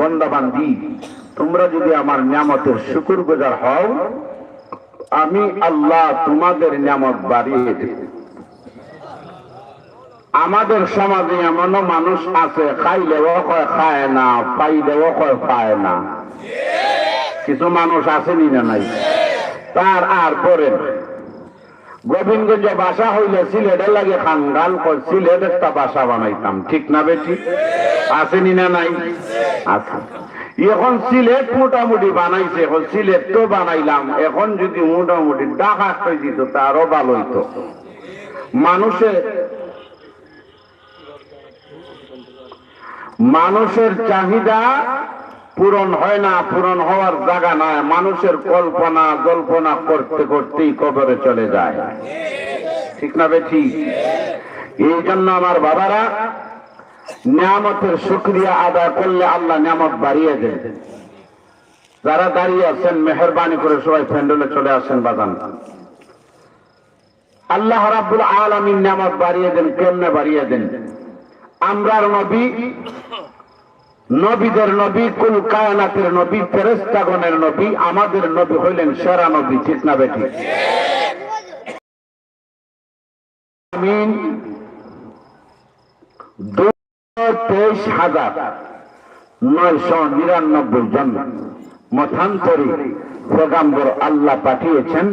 বান্দা বান্দি, তোমরা যদি আমার নিয়ামতের শুকরগুজার হও, আমি আল্লাহ তোমাদের নিয়ামত বাড়িয়ে দেব। আমাদের সমাজে এমনও মানুষ আছে, খাইলেও কয় খায় না, পাইলেও কয় পায় না। কিছু মানুষ আসেনি না নাই? তার আর পরে গোবিন্দগঞ্জ বাসা হইলে সিলেটের লাগে খানগাল কয় সিলেট একটা বাসা বানাইতাম, ঠিক না বেটি? আসেনি না নাই? আছে। এখন সিলেট মোটামুটি বানাইছে, এখন সিলেট তো বানাইলাম, এখন যদি মোটামুটি ঢাকা হয়ে দিত তারও ভালো হইতো। মানুষের চাহিদা পূরণ হয় না, পূরণ হওয়ার জায়গা নয়, মানুষের কল্পনা জল্পনা করতে করতেই কবরে চলে যায়, ঠিক না বেঠি? এই জন্য আমার বাবারা, নিয়ামতের শুকরিয়া আদায় করলে আল্লাহ নিয়ামত বাড়িয়ে দেন। যারা দাঁড়িয়ে আছেন মেহেরবানি করে সবাই প্যান্ডেলে চলে আসেন বাজান। আল্লাহ রাব্বুল আলামিন নিয়ামত বাড়িয়ে দেন। কেমনে বাড়িয়ে দেন? আমরার নবী, নবীদের নবী, কুল কায়নাতের নবী, ফেরেশতাগণের নবী, আমাদের নবী হইলেন সেরা নবী, ঠিক না বেটি? আমিন। 23,999 জন মতান্তরী পয়গম্বর আল্লাহ পাঠিয়েছেন।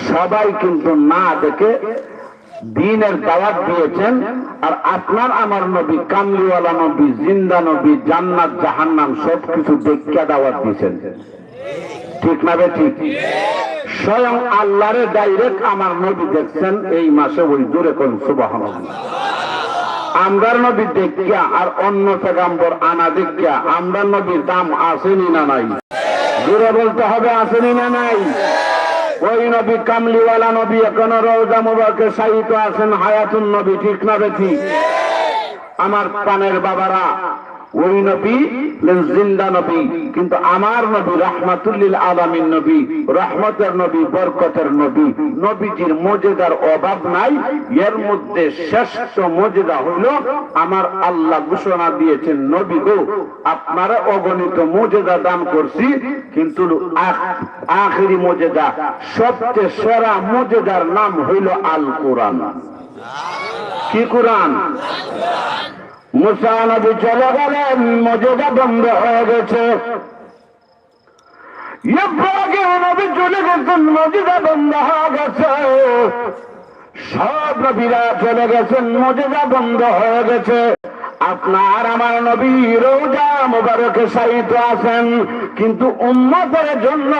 সবাই কিন্তু না দেখে দ্বীনের দাওয়াত দিয়েছেন। আর আপনার আমার নবী কামলিওয়ালা নবী, জিন্দা নবী, জান্নাত জাহান্নাম সবকিছু দেখিয়া দাওয়াত দিয়েছেন, ঠিক না বেটি? স্বয়ং আল্লাহরে ডাইরেক্ট আমার নবী দেখছেন এই মাসে। ওই জোরে কোন সুবহানাল্লাহ। আমরার নবী দেখিয়া আর অন্য পয়গম্বর আনা দেখিয়া আমরার নবীর দাম আসেনি না নাই? জোরে বলতে হবে, আসেনি না নাই? ওই নবী কামলিওয়ালা নবী এখনো রওজা মুবারকে শায়িত আছেন, হায়াতুন নবী, ঠিক না বেঠি? আমার পানের বাবারা, ওই নবী জিন্দা নবী, কিন্তু আমার নবী রাহমাতুল লিল আলামিন নবী, রহমতের নবী, বরকতের নবী। নবীজির মর্যাদার অভাব নাই। এর মধ্যে শ্রেষ্ঠ মর্যাদা হইল আমার আল্লাহ ঘোষণা দিয়েছেন, নবী গো আপনারা অগণিত মর্যাদা দান করছি, কিন্তু আখিরি মর্যাদা, সবচেয়ে সেরা মর্যাদার নাম হইল আল কোরআন। কি কোরআন? মুসা নবী চলে গেলেন, মর্যাদা বন্ধ হয়ে গেছে। ইব্রাহিম নবী চলে গেছেন, মর্যাদা বন্ধ হয়ে গেছে। সব নবীরা চলে গেছেন, মর্যাদা বন্ধ হয়ে গেছে। আপনার আমার নবী রওজা মুবারকে শায়িত আছেন, কিন্তু উম্মতের জন্য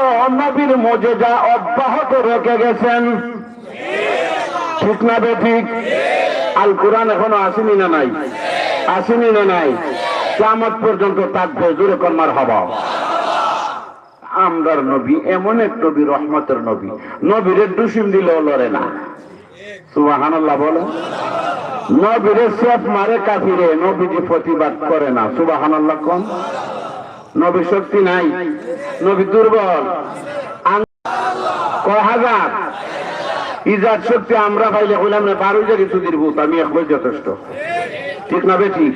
নবীর মর্যাদা অব্যাহত রেখে গেছেন, ঠিক না বেঠিক? আল কোরআন এখনো আসেনি না নাই? আসেনি না নাই? কিয়ামত পর্যন্ত থাকবে, জোরে কলমার হবা। আমরার নবী এমন এক নবী, রহমতের নবী, নবীরে দুশিম দিলেও লড়ে না, সুবহানাল্লাহ বলে। নবীরে সেফ মারে কাফিরে, নবীজি প্রতিবাদ করে না, সুবহানাল্লাহ কোন? নবী শক্তি নাই, নবী দুর্বল। কয় হাজার ইজাত শক্তি আমরা পাইলে হইলাম না, 12 জায়গায় সুদির ভূত, আমি একবার যথেষ্ট, ঠিক না বেঠি?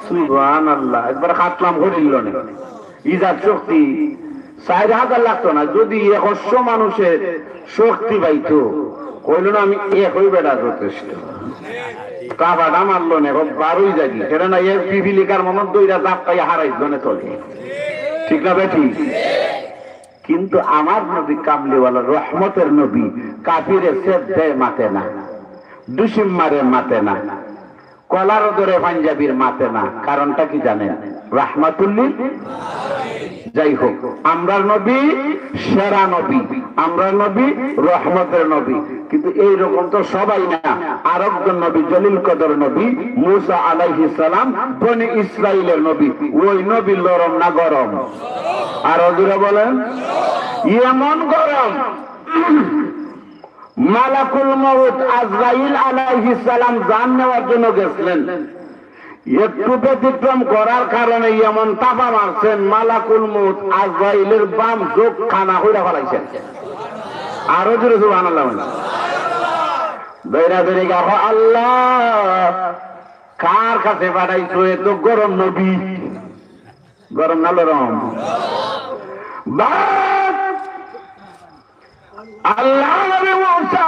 সুবহানাল্লাহ। একবার খাতলাম হরিল না, ইজাত শক্তি 4,000 লাগতো না। যদি 100 মানুষের শক্তি পাইতো, কইল না আমি এক হই বেড়া যথেষ্ট। কাবাটা মারলো না, 12 জায়গায়, সেটা না এর পিপিলিকার মনত দইরা দাপ পাই হারাই জনে চলে, ঠিক না বেঠি? কিন্তু আমার নবী কামলিওয়ালা, রহমতের নবী, কাফিরে সেফ দেয় মাতে না, দুশিম মারে মাতে না, কলার ধরে পাঞ্জাবির মাতে না। কারণটা কি জানেন? রাহমাতুল লিল। যাই হোক, আমরার নবী সেরা নবী, আমরার নবী রহমতের নবী, কিন্তু এইরকম তো সবাই না। আরেকজন নবী জলিল কদর নবী মুসা আলাইহিস সালাম, বনি ইসরাইলের নবী। ওই নবী লরম না গরম? আর ওদুরে বলেন, এমন গরম মালাকুল মউত আজরাইল আলাইহিস সালাম জান নেওয়ার জন্য গেছিলেন, একটু ব্যতিক্রম করার কারণে এমন তাপা মারছেন, মালাকুল মউত আজরাইলের বাম চোখ খানা হইরা ফেলাইছেন। আরো জোরে সুবহানাল্লাহ। দৈরা দৈরি গাহ, আল্লাহ কার কাছে পাঠাইছো এত গরম নবী? গরম না গরম? আল্লাহ নবী মুসা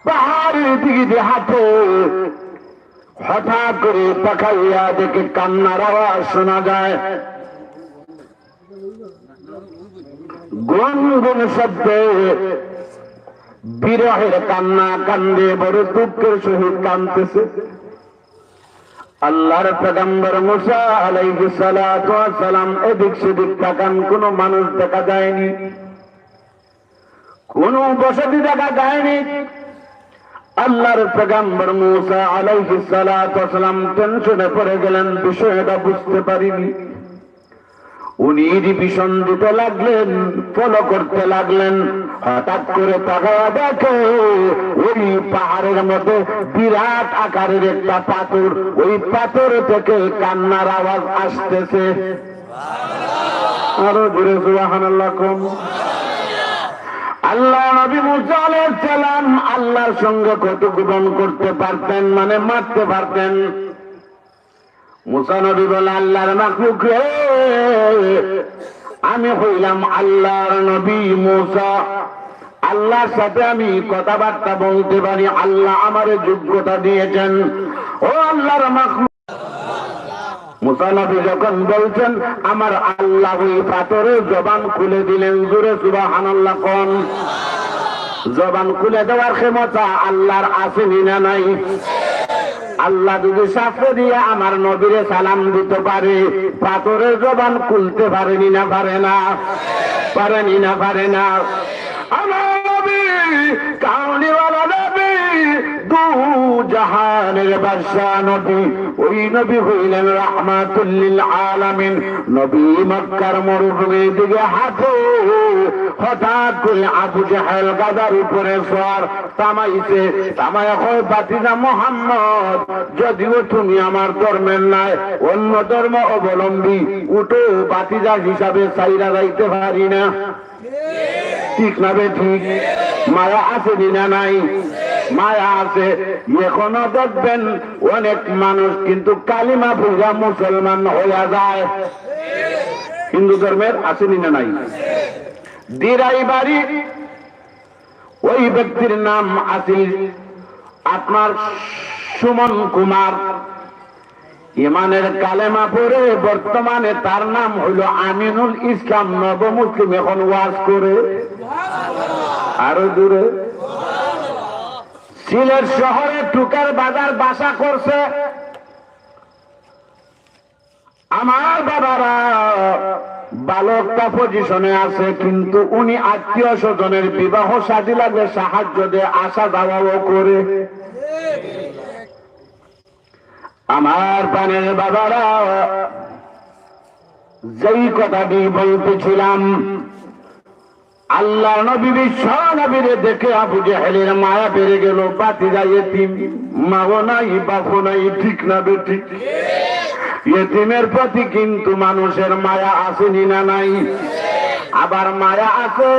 পাহাড়ের দিকে দিয়ে হাঁটে, হঠাৎ করে তাকাইয়া দেখে কান্নার আওয়াজ শোনা যায়। গুনগুন শব্দে বিরহের কান্না কান্দে, বড় দুঃখের সহিত কাঁদতেছে। আল্লাহর পয়গম্বর মুসা আলাইহিস সালাতু ওয়াস সালাম এদিক সেদিক তাকান, কোন মানুষ দেখা যায়নি, কোন বসতি দেখা যায়নি। আল্লাহর পয়গম্বর মুসা আলাইহিস সালাতু ওয়াস সালাম টেনশনে পড়ে গেলেন, বিষয়টা বুঝতে পারিনি। উনি ভীষণ দিতে লাগলেন, ফলো করতে লাগলেন। হঠাৎ করে তাকায়া দেখে ওই পাহাড়ের মধ্যে বিরাট আকারের একটা পাথর, ওই পাথর থেকে কান্নার আওয়াজ আসতেছে। আরো জোরে সুবহানাল্লাহ কম। আল্লাহ নবী মুসা আলাইহিস সালাম আল্লাহর সঙ্গে কথোপকথন করতে পারতেন, মানে মারতে পারতেন। মুসা নবী বলে, আল্লাহর মাখলুক রে, আমি হইলাম আল্লাহর নবী মুসা, আল্লাহর সাথে আমি কথাবার্তা বলতে পারি, আল্লাহ আমারে যোগ্যতা দিয়েছেন। ও আল্লাহর মাখলুক, মুসা নবী যখন বলছেন, আমার আল্লাহ ওই পাথরের জবান খুলে দিলেন। জোরে সুবহানাল্লাহ কোন। জবান খুলে দেওয়ার ক্ষমতা আল্লাহর আসেনি না নাই? আল্লাহ যদি শাস্ত্র দিয়ে আমার নবীরে সালাম দিতে পারে, পাথরের জবান খুলতে পারেনি না পারে না? পারেনি না পারে না? আমার নবী কাউনিওয়ালা নবী, দু জাহানের বাদশা নবী, ওই নবী হইলেন রাহমাতুল লিল আলামিন। নবী মক্কার মরুভূমির দিকে হাঁটে, হঠাৎ করে আবু জাহেল গাদার উপরে সওয়ার থামাইছে। থামায় কয়, বাতিজা মুহাম্মদ, যদিও তুমি আমার ধর্মের নাই, অন্য ধর্ম অবলম্বী, উঠো, বাতিজা হিসাবে চাইরা যাইতে পারি না। ঠিক না বে ঠিক? মায়া আছে না নাই? মায়া আছে। এখনো দেখবেন অনেক মানুষ কিন্তু কালিমা পড়া মুসলমান হইয়া যায়। হিন্দু ধর্মের আসেনি না নাই? দিরাই বাড়ি, ওই ব্যক্তির নাম আছিল আপনার সুমন কুমার। ইমানের কালেমা পড়ে বর্তমানে তার নাম হইল আমিনুল ইসলাম, নব মুসলিম, এখন ওয়াজ করে। আরো দূরে সিলেট শহরে টুকার বাজার বাসা করছে। আমার বাবারা ভালো একটা পজিশনে আছে, কিন্তু উনি আত্মীয় স্বজনের বিবাহ শাদী লাগলে সাহায্য দিয়ে আসা যাওয়াও করে। আমার পানের বাবারা, যেই কথাটি বলতেছিলাম, আল্লাহ নবী বিশ্ব নবীরে দেখে আবু জাহেলের মায়া বেড়ে গেল। বাতিজা এতিম, মাও নাই বাপও নাই, ঠিক না বেঠিক? এতিমের প্রতি কিন্তু মানুষের মায়া আসেনি না নাই? আবার মায়া আছে,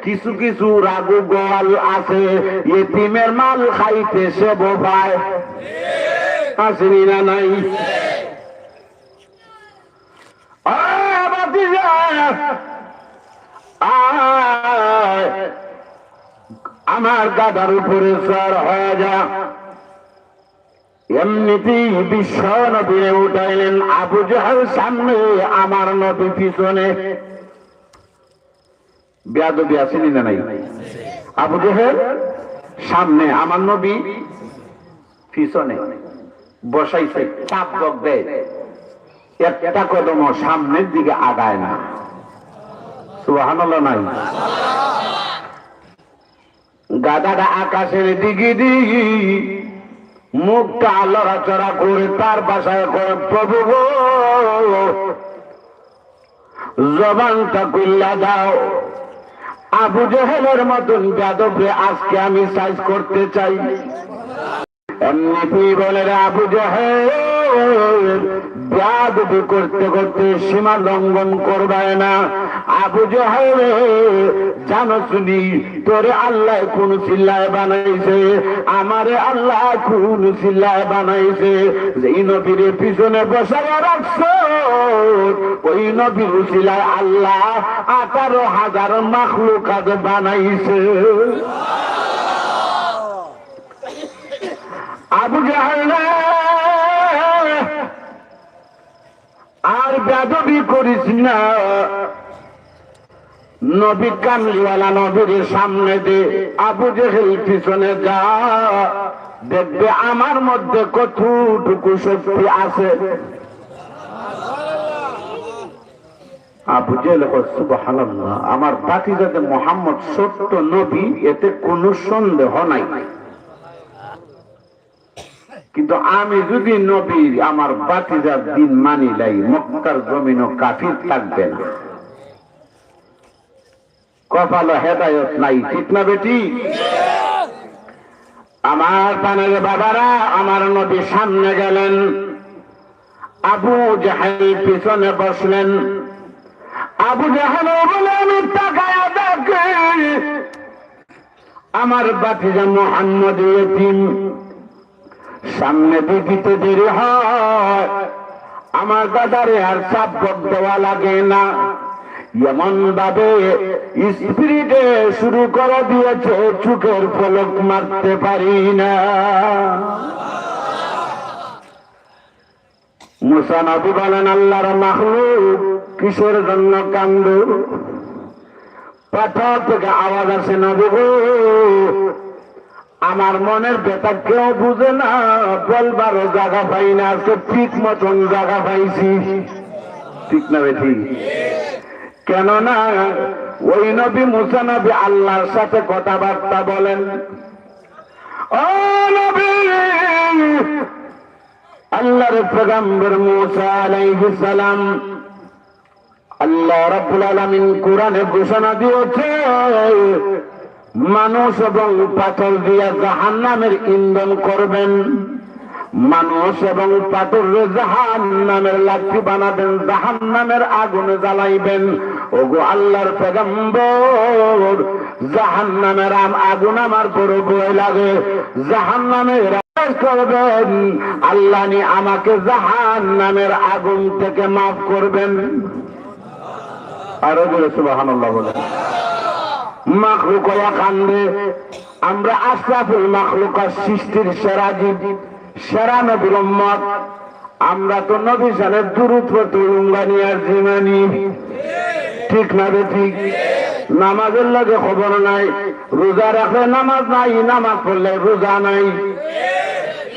কিছু কিছু রাগু গোয়াল আছে, এতিমের মাল খাইতে সে বোপায়, আসেনি না নাই? আমার গাদার উপরে সর হয়ে যা। এমনিতেই বিশ্ব নবীরে উঠাইলেন। আবু জাহেল সামনে, আমার নবী পিছনে। বেয়াদবি আসেনি না নাই? আবু জাহেল সামনে, আমার নবী পিছনে বসাইছে। চাপ দক দেয়, একটা কদম সামনের দিকে আগায় না। সুবহানাল্লাহ নাই? গাদাটা আকাশের দিকে দিকে মুখটা লড়াচড়া করে তার বাসায় করে, প্রভু গো, জবানটা খুললা দাও। আবু জাহেলের মতন বেয়াদবরে আজকে আমি সাইজ করতে চাই। এমনি বলে, আবু জাহেল বেয়াদবি করতে করতে সীমা লঙ্ঘন করবে না। আবু জাহেল জানো শুনি তোরে আল্লাহ কোন চিল্লায় বানাইছে, আমারে আল্লাহ কোন চিল্লায় বানাইছে। যেই নবীর পিছনে বসায় রাখছো ওই নবীর চিল্লায় আল্লাহ 18,000 মাখলুকাত বানাইছে। আবু জাহেল আর বেয়াদবি করিস না। নবী কামলিওয়ালা নবীর সামনে দে, আবু জাহেল পিছনে যা, দেখবে আমার মধ্যে কতটুকু শক্তি আছে। আবু জাহেল সুবহানাল্লাহ, আমার ভাতিজাতে মুহাম্মদ সত্য নবী, এতে কোনো সন্দেহ নাই। কিন্তু আমি যদি নবীর আমার ভাতিজার দিন মানি লাই, মক্কার জমিনও কাফির থাকবে না, কপালে হেদায়েত নাই। ঠিক না বেটি? আমার পানের বাবারা, আমার নবী সামনে গেলেন, আবু জাহেল পিছনে বসলেন। আবু জাহেল বলে আমি তাকায়া দেখি আমার ভাতিজা মুহাম্মদ ইতিম। সামনে দিতে দেরি হয়, আমার দাদারে আর সাপোর্ট দেওয়া লাগে না, এমন ভাবে স্পিরিটে শুরু করে দিয়েছে চোখের পলক মারতে পারি না। মুসা নবী বলেন, আল্লাহর মাখলুক কিসের জন্য কান্দ? পাথর থেকে আওয়াজ আসে, নবী গো আমার মনের ব্যথা কেউ বুঝে না, বলবারও জায়গা পাই না, আজকে ঠিক মতন জায়গা পাইছি। ঠিক না বেঠি? কেননা ওই নবী মুসা নবী আল্লাহর সাথে কথাবার্তা বলেন। ও নবী, আল্লাহর পয়গম্বর মুসা আলাইহিস সালাম, আল্লাহ রাব্বুল আলামিন কোরআনে ঘোষণা দিয়েছে মানুষ এবং পাথর দিয়া জাহান্নামের ইন্ধন করবেন, মানুষ এবং পাথর জাহান্নামের লাঠি বানাবেন, জাহান্নামের আগুনে জ্বালাইবেন। ওগো আল্লাহর পয়গম্বর, জাহান্নামের আগুন আমার বড় ভয় লাগে, জাহান্নামের করবেন, আল্লাহ নি আমাকে জাহান্নামের আগুন থেকে মাফ করবেন। আরো বলে সুবহানাল্লাহ বলে। মাখলুক কান্দে, আমরা আশরাফুল মাখলুক, সৃষ্টির সেরা জীব, সেরা নবীর উম্মত, আমরা তো নবী সালের দুরূদ পড়তে উঙ্গানিয়ার জীবনী। ঠিক না রে? ঠিক। নামাজের লাগে খবর নাই, রোজা রাখলে নামাজ নাই, নামাজ পড়লে রোজা নাই।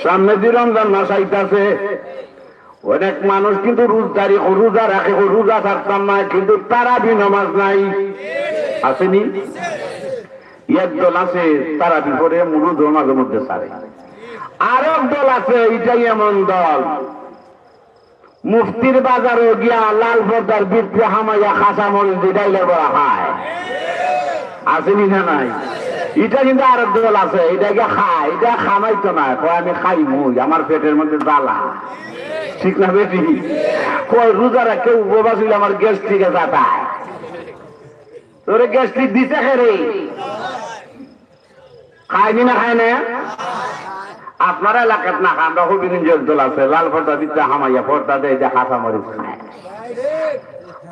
সামনে দিয়ে রমজান মাস আইতাছে, অনেক মানুষ কিন্তু রোজদারি রোজা রাখে, রোজা থাকতাম না, কিন্তু তারাবি নামাজ নাই। আসেনি? একদল আছে তারাবি করে মুরুদ মাঝে মধ্যে সারে, আর একদল আছে এটাই এমন দল, মুফতির বাজারে গিয়া লাল পর্দার বিদ্যে হামাইয়া খাসা মরিচ দিদাইলে বলা হয়। আসেনি না? নাই। এটা কিন্তু আর দল আছে, এটা গিয়া খায়, এটা খামাইতো না, আমি খাই মুই, আমার পেটের মধ্যে জ্বালা। ঠিক না বেটি? কই রোজা রাখে উপবাস হইলে আমার গ্যাস্ট্রিক যাতায়, তোরে গ্যাস্ট্রিক দিতে খেরে খাইনি না? খায় না? আপনার এলাকাত না খান, রঘুবিন দল আছে লাল পর্দা দিতে হামাইয়া পর্দা দেয়, যে হাসা মরিচ খায়।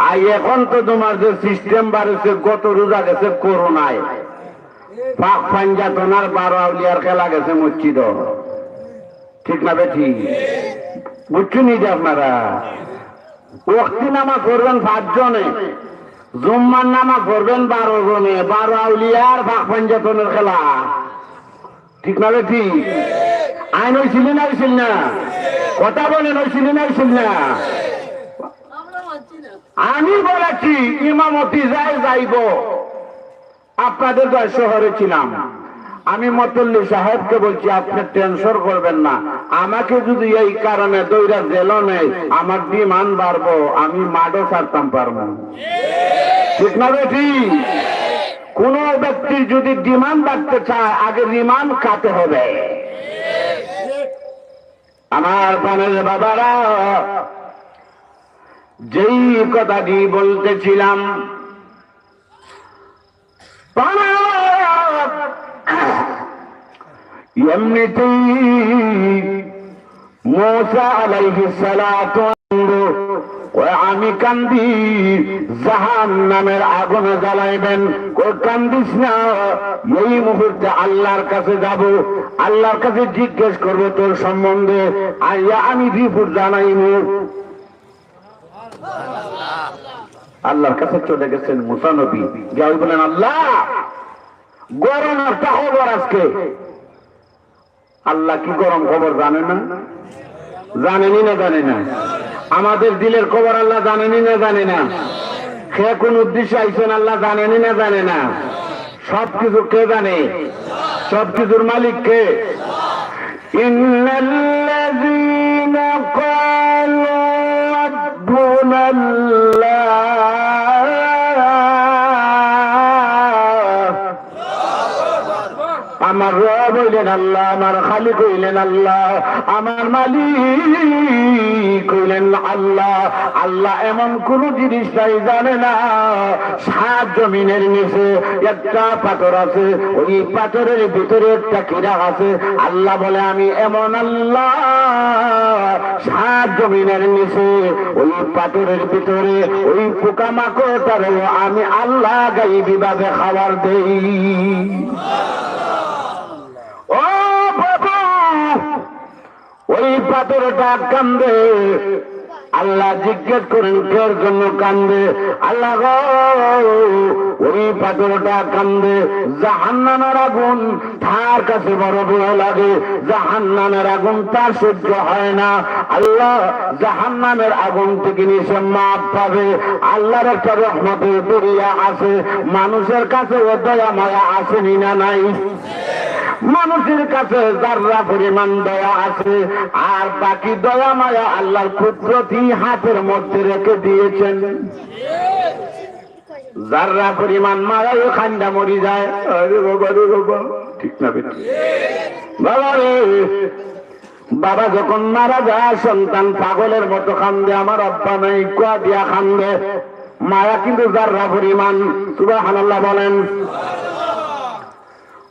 আর এখন তো তোমার যে সিস্টেম বাড়েছে, গত রোজা গেছে করোনায়, পাক পাঞ্জাতনার 12 আউলিয়ার খেলা গেছে মসজিদ। ঠিক না বেঠি? বুঝছেন যে আপনারা ওয়াক্তি নামাজ পড়বেন 5 জনে, জুম্মার নামাজ পড়বেন 12 জনে, 12 আউলিয়ার পাক পাঞ্জাতনের খেলা। ঠিক না বেঠি? আইন হয়েছিল না? হয়েছিল না? কথা বলেন, হয়েছিল না? হয়েছিল না? আমি বলেছি ইমামতি যাইব। আপনাদের শহরে ছিলাম, আমি মতল্লি সাহেবকে বলছি আপনি টেনশন করবেন না, আমাকে যদি এই কারণে দইরা জেল নেই, আমার ডিমান্ড বাড়বো, আমি মাঠও ছাড়তাম পারবো। ঠিক না বেঠি? কোন ব্যক্তি যদি ডিমান্ড বাড়তে চায়, আগে রিমান্ড কাটতে হবে। আমার প্রাণের বাবারা, যেই কথাটি বলতেছিলাম, এমনিতেই মুসা আলাইহিস সালাতু আমি কান্দি জাহান্নামের আগুনে জ্বালাইবেন, কান্দিস না, এই মুহূর্তে আল্লাহর কাছে যাব, আল্লাহর কাছে জিজ্ঞেস করবো তোর সম্বন্ধে, আইয়া আমি রিপোর্ট জানাইব। আল্লাহর কাছে চলে গেছেন মুসা নবী, গিয়ে বলেন আল্লাহ গরম একটা খবর আজকে। আল্লাহ কি গরম খবর জানে না? জানেনি না জানে না? আমাদের দিলের খবর আল্লাহ জানেনি না জানে না? সে কোন উদ্দেশ্যে আইছেন আল্লাহ জানেনি না জানে না? সবকিছু কে জানে? সবকিছুর মালিক কে? ইন্নাল্লাযীনা ক্বালু রাব্বুনাল্লাহ, আমার রব হইলেন আল্লাহ, আমার খালিক হইলেন আল্লাহ, আমার মালিক হইলেন আল্লাহ। আল্লাহ এমন কোন জিনিস নাই জানে না। সাত জমিনের নিচে একটা পাথর আছে, ওই পাথরের ভিতরে একটা কীড়া আছে। আল্লাহ বলে আমি এমন আল্লাহ, সাত জমিনের নিচে ওই পাথরের ভিতরে ওই পোকামাকড়টারও আমি আল্লাহ গাইবি ভাবে খাবার দেই। ও বাবা, ওই পাথরটা কান্দে। আল্লাহ জিজ্ঞেস করেন কের জন্য কান্দে? আল্লাহ গো, ওই পাথরটা কান্দে জাহান্নামের আগুন তার কাছে বড় ভয় লাগে, জাহান্নামের আগুন তার সহ্য হয় না। আল্লাহ জাহান্নামের আগুন থেকে নিচে মাপ পাবে। আল্লাহর একটা রহমতের দরিয়া আছে, মানুষের কাছে ও দয়া মায়া আসেনি না নাই? মানুষের কাছে যাররা পরিমাণ দয়া আছে, আর বাকি দয়া মায়া আল্লাহর কুদরতি হাতের মধ্যে রেখে দিয়েছেন। যাররা পরিমাণ মায়াও খান্ডা মরি যায়। আরে বাবা রে বাবা, ঠিক না বেটি? বাবা রে, বাবা যখন মারা যায় সন্তান পাগলের মতো কান্দে, আমার আব্বা নাই কুয়া দিয়া কান্দে। মায়া কিন্তু যাররা পরিমাণ, সুবহানাল্লাহ বলেন।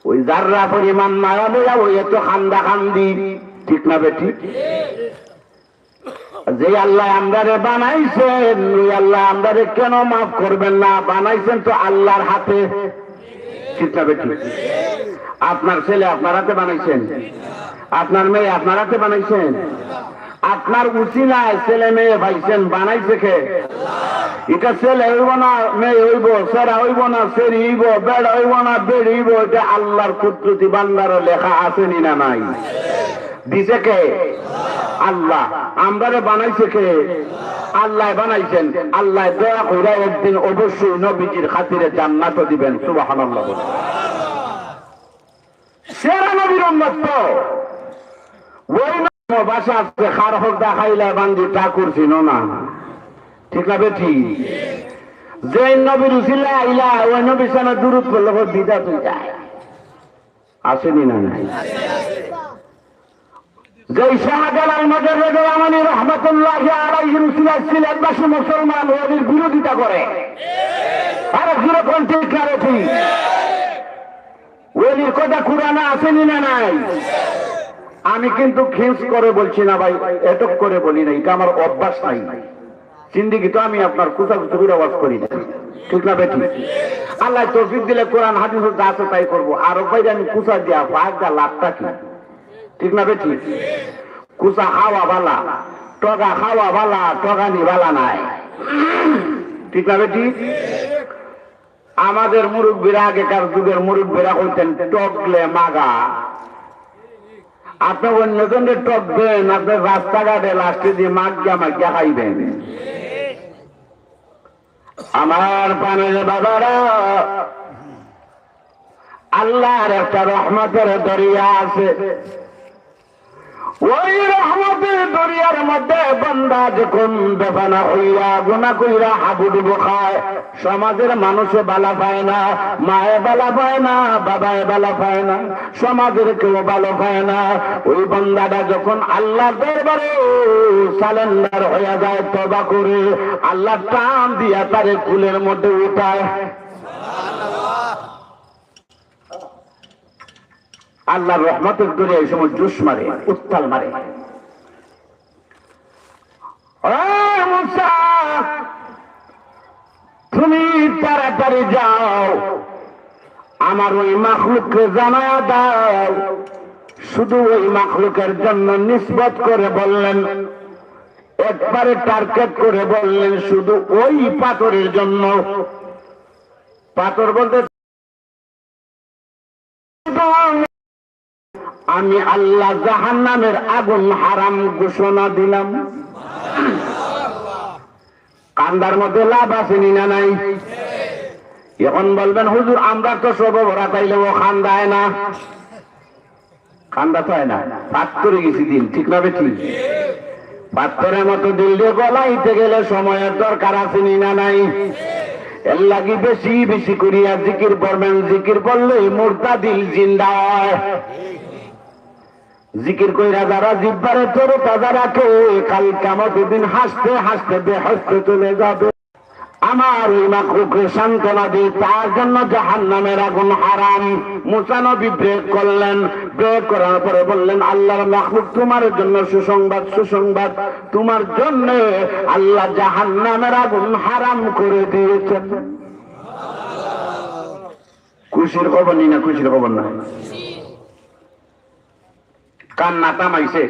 ওই যাররা পরিমাণ মায়া লইয়া ওই এত খান্দা খান্দি, ঠিক না বেটি? যে আল্লাহ আমরারে বানাইছেন, ওই আল্লাহ আমরারে কেন মাফ করবেন না? বানাইছেন তো আল্লাহর হাতে, ঠিক না বেটি? আপনার ছেলে আপনার হাতে বানাইছেন, আপনার মেয়ে আপনার হাতে বানাইছেন, আপনার উসিলায় ছেলে মেয়ে পাইছেন, বানাইছে কে? এটা ছেলে হইব না মেয়ে হইব, সেরা হইব না সেরি হইব, বেড় হইব না বেড় হইব, এটা আল্লাহর কুদরতি বান্দারও লেখা আসেনি না নাই? দিছে কে? আল্লাহ। আমরারে বানাইছে কে? আল্লাহ বানাইছেন। আল্লাহ দয়া করে একদিন অবশ্যই নবীজির খাতিরে জান্নাত দিবেন। সুবহানাল্লাহ। সেরা নবীর উম্মত তো ওই ভাষা আছে, খার হোক দেখাইলে বান্দি ঠাকুর ছিল না, ঠিক না বেটি? যে নবীর উসিলা আইলা ওই নবীর সামনে দুরূদ পড়লে বিদাত হয়ে যায়, আসেনি না নাই? যে শাহজালাল মুজাদ্দিদ আমানি রাহমাতুল্লাহি আলাইহি উসিলা সিলেটবাসী মুসলমান ওদের বিরোধিতা করে। আর জোরে কোন ঠিক না বেটি? ওলির কথা কোরআনে আসেনি না নাই? আমি কিন্তু খিস করে বলছি না ভাই, এটক করে বলি না, এটা আমার অভ্যাস নাই। জিন্দিগি তো আমি আপনার কুচাকুচুর আওয়াজ করি না, ঠিক না বেটি? আল্লাহ তৌফিক দিলে কোরআন হাদিস যা আছে তাই করবো। আর বাইরে আমি কুচা দিয়া ভাগা লাভটা কি, ঠিক না বেটি? কুচা খাওয়া বালা, টগা খাওয়া বালা, টগানি বালা নাই, ঠিক না বেটি? আমাদের মুরব্বীরা, আগেকার যুগের মুরব্বীরা হইতেন টকলে মাগা। আপনি অন্যজনের টকবেন, আপনার রাস্তাঘাটে লাস্টে দিয়ে মাগিয়া মাগিয়া খাইবেন। আমার পানের বাবারা, আল্লাহর একটা রহমতের দরিয়া আছে, ওই রহমতের দরিয়ার মধ্যে বান্দা যখন বেফানা হইয়া গুনাহ কইরা হাবুডুবু খায়, সমাজের মানুষে বালা পায় না, মায়ে বালা পায় না, বাবায় বালা পায় না, সমাজের কেউ ভালো পায় না। ওই বান্দাটা যখন আল্লাহর দরবারে সালেন্ডার হইয়া যায়, তওবা করে আল্লাহ টান দিয়া তারে কুলের মধ্যে উঠায়। আল্লাহর রহমতের দরিয়া এই সময় জোশ মারে, উত্তাল মারে। মুসা, তুমি তাড়াতাড়ি যাও, আমার ওই মাখলুককে জানায়া দাও। শুধু ওই মাখলুকের জন্য নিসবত করে বললেন, একবারে টার্গেট করে বললেন শুধু ওই পাথরের জন্য। পাথর বলতে আমি আল্লাহ জাহান্নামের আগুন হারাম ঘোষণা দিলাম। কান্দার মধ্যে লাভ আসেনি না নাই? এখন বলবেন হুজুর আমরা তো সব ভরা পাইলে ও খান্দায় না। খান্দা তো হয় না, পাত্তরে গেছি দিন, ঠিক না বেঠি? পাত্তরের মতো দিল দিয়ে গলাইতে গেলে সময়ের দরকার আসেনি না নাই? এর লাগি বেশি বেশি করিয়া জিকির পড়বেন। জিকির পড়লে মুর্দা দিল জিন্দা হয়। জিকির কইরা যারা জিব্বারে তরু তাজা রাখে, কাল কিয়ামতের দিন হাসতে হাসতে বেহেশতে চলে যাবে। আমার ওই মাখলুককে সান্ত্বনা দিয়ে তার জন্য জাহান্নামের আগুন হারাম। মুসা নবী ব্রেক করলেন, ব্রেক করার পরে বললেন, আল্লাহর মাখলুক তোমার জন্য সুসংবাদ, সুসংবাদ, তোমার জন্য আল্লাহ জাহান্নামের আগুন হারাম করে দিয়েছেন। খুশির খবর নি না? খুশির খবর না? কান্না থামাইছে।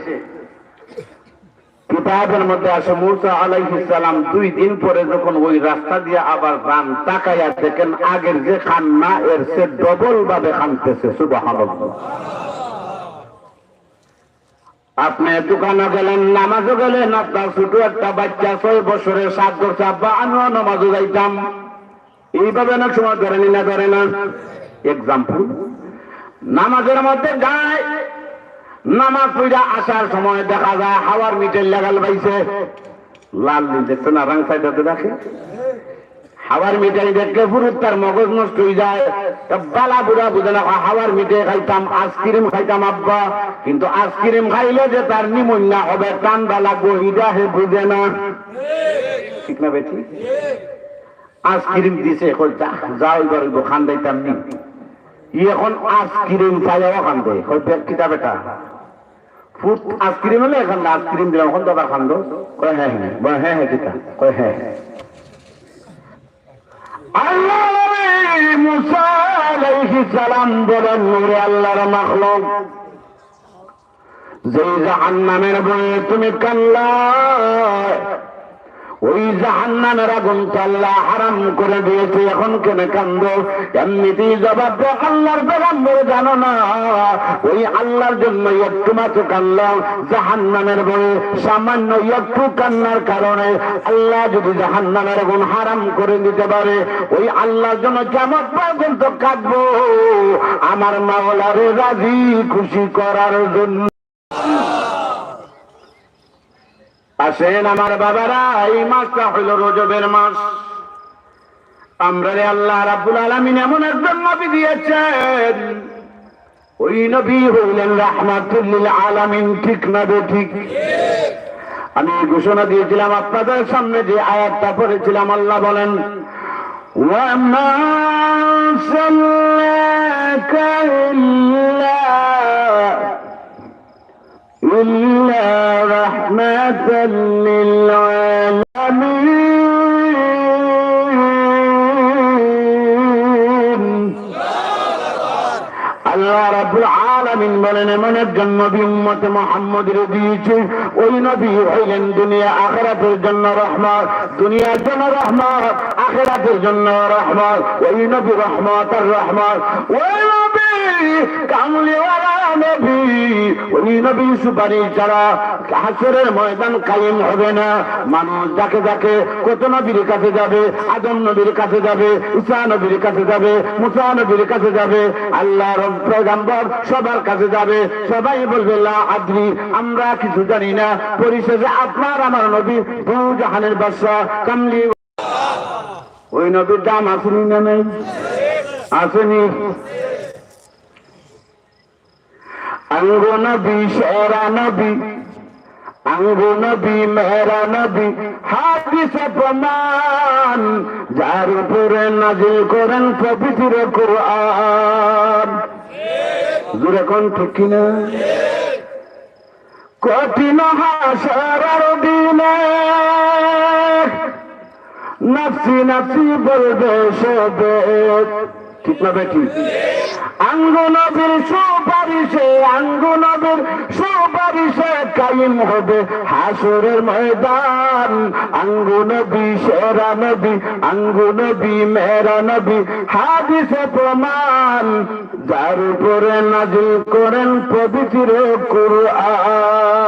কিতাবের মধ্যে আসে মুসা আলাইহিস সালাম 2 দিন পরে যখন ওই রাস্তা দিয়ে আবার যান, তাকায়া দেখেন আগের যে কান্না এর সে ডবল ভাবে কাঁদতেছে। সুবহানাল্লাহ। আপনি দোকানে গেলেন, নামাজও গেলেন, আপনার ছোট একটা বাচ্চা 6 বছরের 7 বছর, আব্বা আমিও নামাজও যাইতাম, এইভাবে অনেক সময় ধরে নি না? ধরে না? এক্সাম্পল, নামাজের মধ্যে যায়, নামাজ পড়া আসার সময় দেখা যায় হাওয়ার মিটের লাগাল পাইছে। লাল দেখতো না, রাং সাইডে রাখে, হাওয়ার মিঠাই দেখলে পুরো তার মগজ নষ্ট হয়ে যায়। বালা বুড়া বুঝে না, হাওয়ার মিঠাই খাইতাম, আইসক্রিম খাইতাম আব্বা, কিন্তু আইসক্রিম খাইলে যে তার নিমন্যা হবে, ঠান্ডা লাগবো, এটা হে বুঝে না। ঠিক না বেটি? আইসক্রিম দিছে, যাও এবার খান্দাইতাম নি, এখন আইসক্রিম চাইলেও খান্দে, কিতা বেটা ফুট আইসক্রিম হলে এখন আইসক্রিম দিলাম, এখন দাদা খান্দো, কয় হ্যাঁ হ্যাঁ, হ্যাঁ হ্যাঁ কিতা, কয় হ্যাঁ। আল্লাহ মুসা আলাইহিস সালাম বলেন, নূরে আল্লাহর মাখলুক, যে জাহান্নামের ভয়ে তুমি কান্না, ওই জাহান্নামের আগুন তো আল্লাহ হারাম করে দিয়েছে, এখন কেন কান্দো? এমনিতেই জবাব দে, আল্লাহর পেগম্বর জানো না ওই আল্লাহর জন্য একটু মাত্র কান্নাও জাহান্নামের ভয়ে, সামান্য একটু কান্নার কারণে আল্লাহ যদি জাহান্নামের আগুন হারাম করে দিতে পারে, ওই আল্লাহর জন্য কিয়ামত পর্যন্ত কাঁদবো আমার মাওলারে রাজি খুশি করার জন্য। আসেন আমার বাবারা, এই মাসটা হইল রজবের মাস। আমরা আল্লাহ রাব্বুল আলামিন এমন একজন নবী দিয়েছেন, ওই নবী হইলেন রাহমাতুল লিল আলামিন। ঠিক না ঠিক? আমি ঘোষণা দিয়েছিলাম আপনাদের সামনে, যে আয়াতটা পড়েছিলাম, আল্লাহ বলেন, ওয়া মা আরসালনাকা ইল্লা রাহমাতাল লিল আলামিন। আল্লাহ রাব্বুল আলামিন বলেন, এমন একজন নবী উম্মতে মুহাম্মদের দিয়েছে, ওই নবী হইলেন দুনিয়া আখিরাতের জন্য রহমত, দুনিয়ার জন্য রহমত, আখিরাতের জন্য রহমত। ওই নবী রহমত আর রহমত, ওই নবী কামলিওয়ালা নবী, ওই নবী সুপারিশ ছাড়া হাসরের ময়দান কায়েম হবে না। মানুষ যাকে যাকে কত নবীর কাছে যাবে, আদম নবীর কাছে যাবে, ঈসা নবীর কাছে যাবে, মুসা নবীর কাছে যাবে, আল্লাহর পয়গম্বর সবার কাছে যাবে। সবাই বলবে লা আদ্রি, আমরা কিছু জানি না। পরিশেষে আপনার আমার নবী দু জাহানের বাদশা কামলি, ওই নবীর দাম আসেনি না নেই? আসেনি। আঙ্গো নবী শেরা নবী, আঙ্গো নবী মেহরা নবী, হাদিসে প্রমাণ, যার উপরে নাজিল করেন পবিত্র কোরআন। জোরে কোন ঠিক কিনা? কঠিন হাসরের দিনে নাফসি নাফসি বলবে সবে, ঠিক না বেটি? আঙ্গো নবীর সুপারিশে, আঙ্গো নবীর সুপারিশে কায়েম হবে হাসরের ময়দান। আঙ্গো নবী শেরা নবী, আঙ্গো নবী মেহরা নবী, হাদিসে প্রমাণ, যার উপরে নাজিল করেন পবিত্র কোরআন।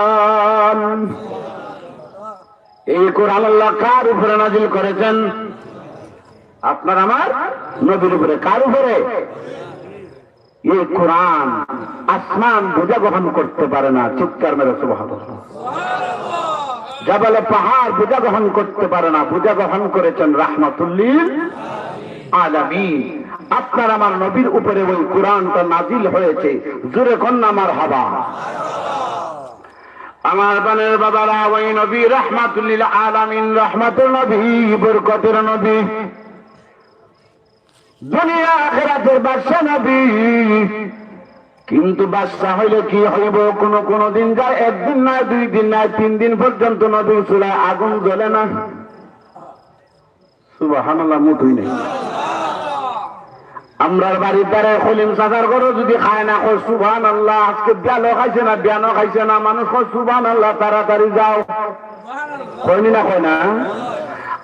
এই কোরআন আল্লাহ কার উপরে নাজিল করেছেন? আপনার আমার নবীর উপরে। কার উপরে? এই কোরআন আসমান বোঝা গ্রহণ করতে পারে না। চিৎকার মেরে সুবহানাল্লাহ। জাবালে পাহাড় বোঝা গ্রহণ করতে পারে না। বোঝা গ্রহণ করেছেন রাহমাতুল লিল আলামিন। আপনার আমার নবীর উপরে ওই কোরআনটা নাজিল হয়েছে। জোরে কন্যা মারহাবা। আমার বানের বাবারা, ওই নবী রাহমাতুল লিল আলামিন, রহমতের নবী, বরকতের নবী, দুনিয়া আখিরাতের বাদশা নবী। কিন্তু বাদশা হইলে কি হইব? কোন দিন যায়, একদিন নয়, 2 দিন নয়, 3 দিন পর্যন্ত নবীর চুলায় আগুন জ্বলে না। সুবহানাল্লাহ, মুঠুই নেই। আমরার বাড়ির দ্বারে খলিম চাচার ঘরে যদি খায় না, কয় সুবহানাল্লাহ, আজকে বিয়ানো খাইছে না, বিয়ানো খাইছে না, মানুষ কয় সুবহানাল্লাহ, তাড়াতাড়ি যাও। কয়নি না? কয় না?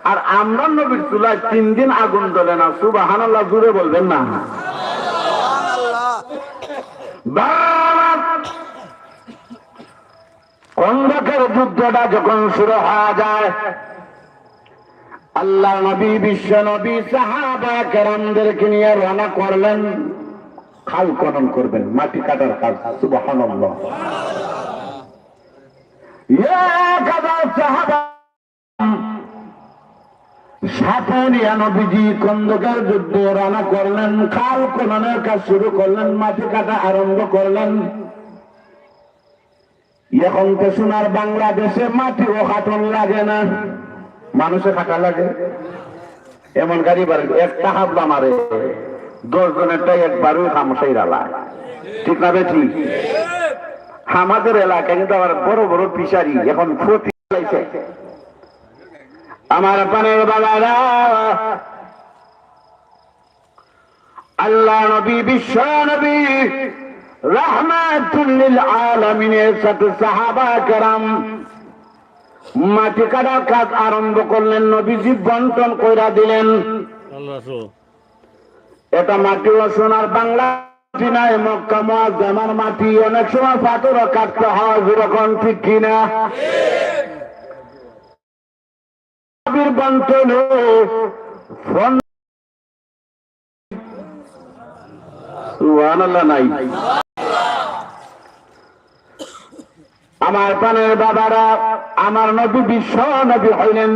আর আমরা নবীর চুলায় 3 দিন আগুন জ্বলে না। সুবহানাল্লাহ, জুড়ে বলবেন না? খন্দকের যুদ্ধটা যখন শুরু হয়ে যায়, আল্লাহ নবী, বিশ্ব নবী সাহাবা কেরামদেরকে নিয়ে রওনা করলেন খাল খনন করবেন, মাটি কাটার কাজ। সুবহানাল্লাহ। 1000 সাহাবা সাথে নিয়ে নবীজি খন্দকের যুদ্ধে রওনা করলেন, খাল খননের কাজ শুরু করলেন, মাটি কাটা আরম্ভ করলেন। এখন তো সোনার বাংলাদেশে মাটিও খাটন লাগে না, মানুষে খাটা লাগে। এমন গাড়ি বাড়ি একটা হাবলা মারে, 10 জনেরটাই একবারই খামসাই রালায়। ঠিক না বেঠি? আমাদের এলাকায় কিন্তু আবার বড় বড় ফিশারি এখন ক্ষতি চাইছে। আমার পানের বাবারা, আল্লাহ নবী, বিশ্ব নবী, রাহমাতুল লিল আলামিনের সাথে সাহাবা কেরাম মাটি কাটার কাজ আরম্ভ করলেন। নবীজি বন্টন কইরা দিলেন। এটা মাটিও সোনার বাংলা মাটি নাই, মক্কা মুআজ্জামার মাটি। অনেক সময় পাথরও কাটতে হয়, যেরকম ঠিক কিনা? বন্টন সুবহানাল্লাহ নাই। আমার প্রাণের বাবারা, আমার নবী বিশ্ব নবী হইলেন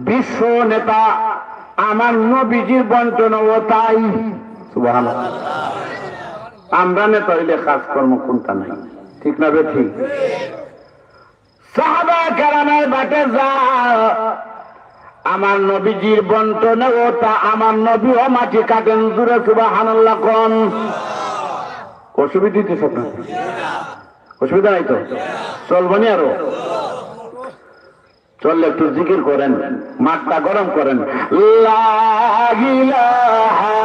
বিশ্ব নেতা। আমার নবীজির বন্টন ও তাই। সুবহানাল্লাহ। আমরা নেতা হইলে কাজকর্ম কোনটা নাই, ঠিক না বেঠি? সাহাবা কেরামের বাটে যা আমার নবীজির বন্টনে ও তা। আমার নবী ও মাটি কাটেন। জুড়ে সুবহানাল্লাহ কোন? অসুবিধা দিতেছ না? অসুবিধা নাই তো? চলবনি? আরো চললে একটু জিকির করেন, মাঠটা গরম করেন। লা ইলাহা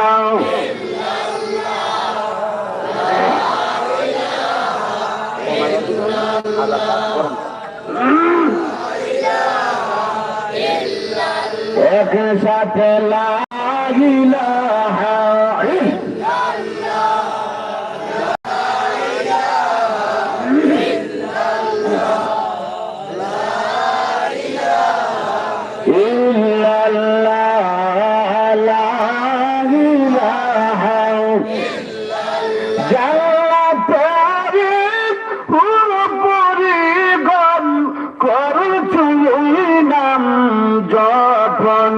একসাথে লা ইলাহা ইল্লাল্লাহ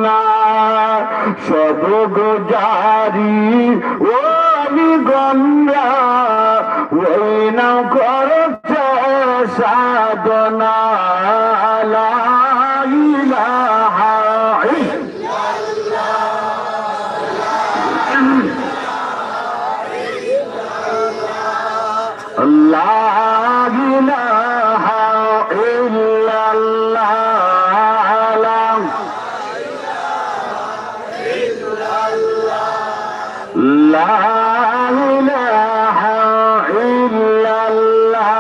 না সব গুজারি ও আমি গঙ্গা ওই নাও করছে সাধনা লা ইলাহা লা ইলাহা ইল্লাল্লাহ লা ইলাহা ইল্লাল্লাহ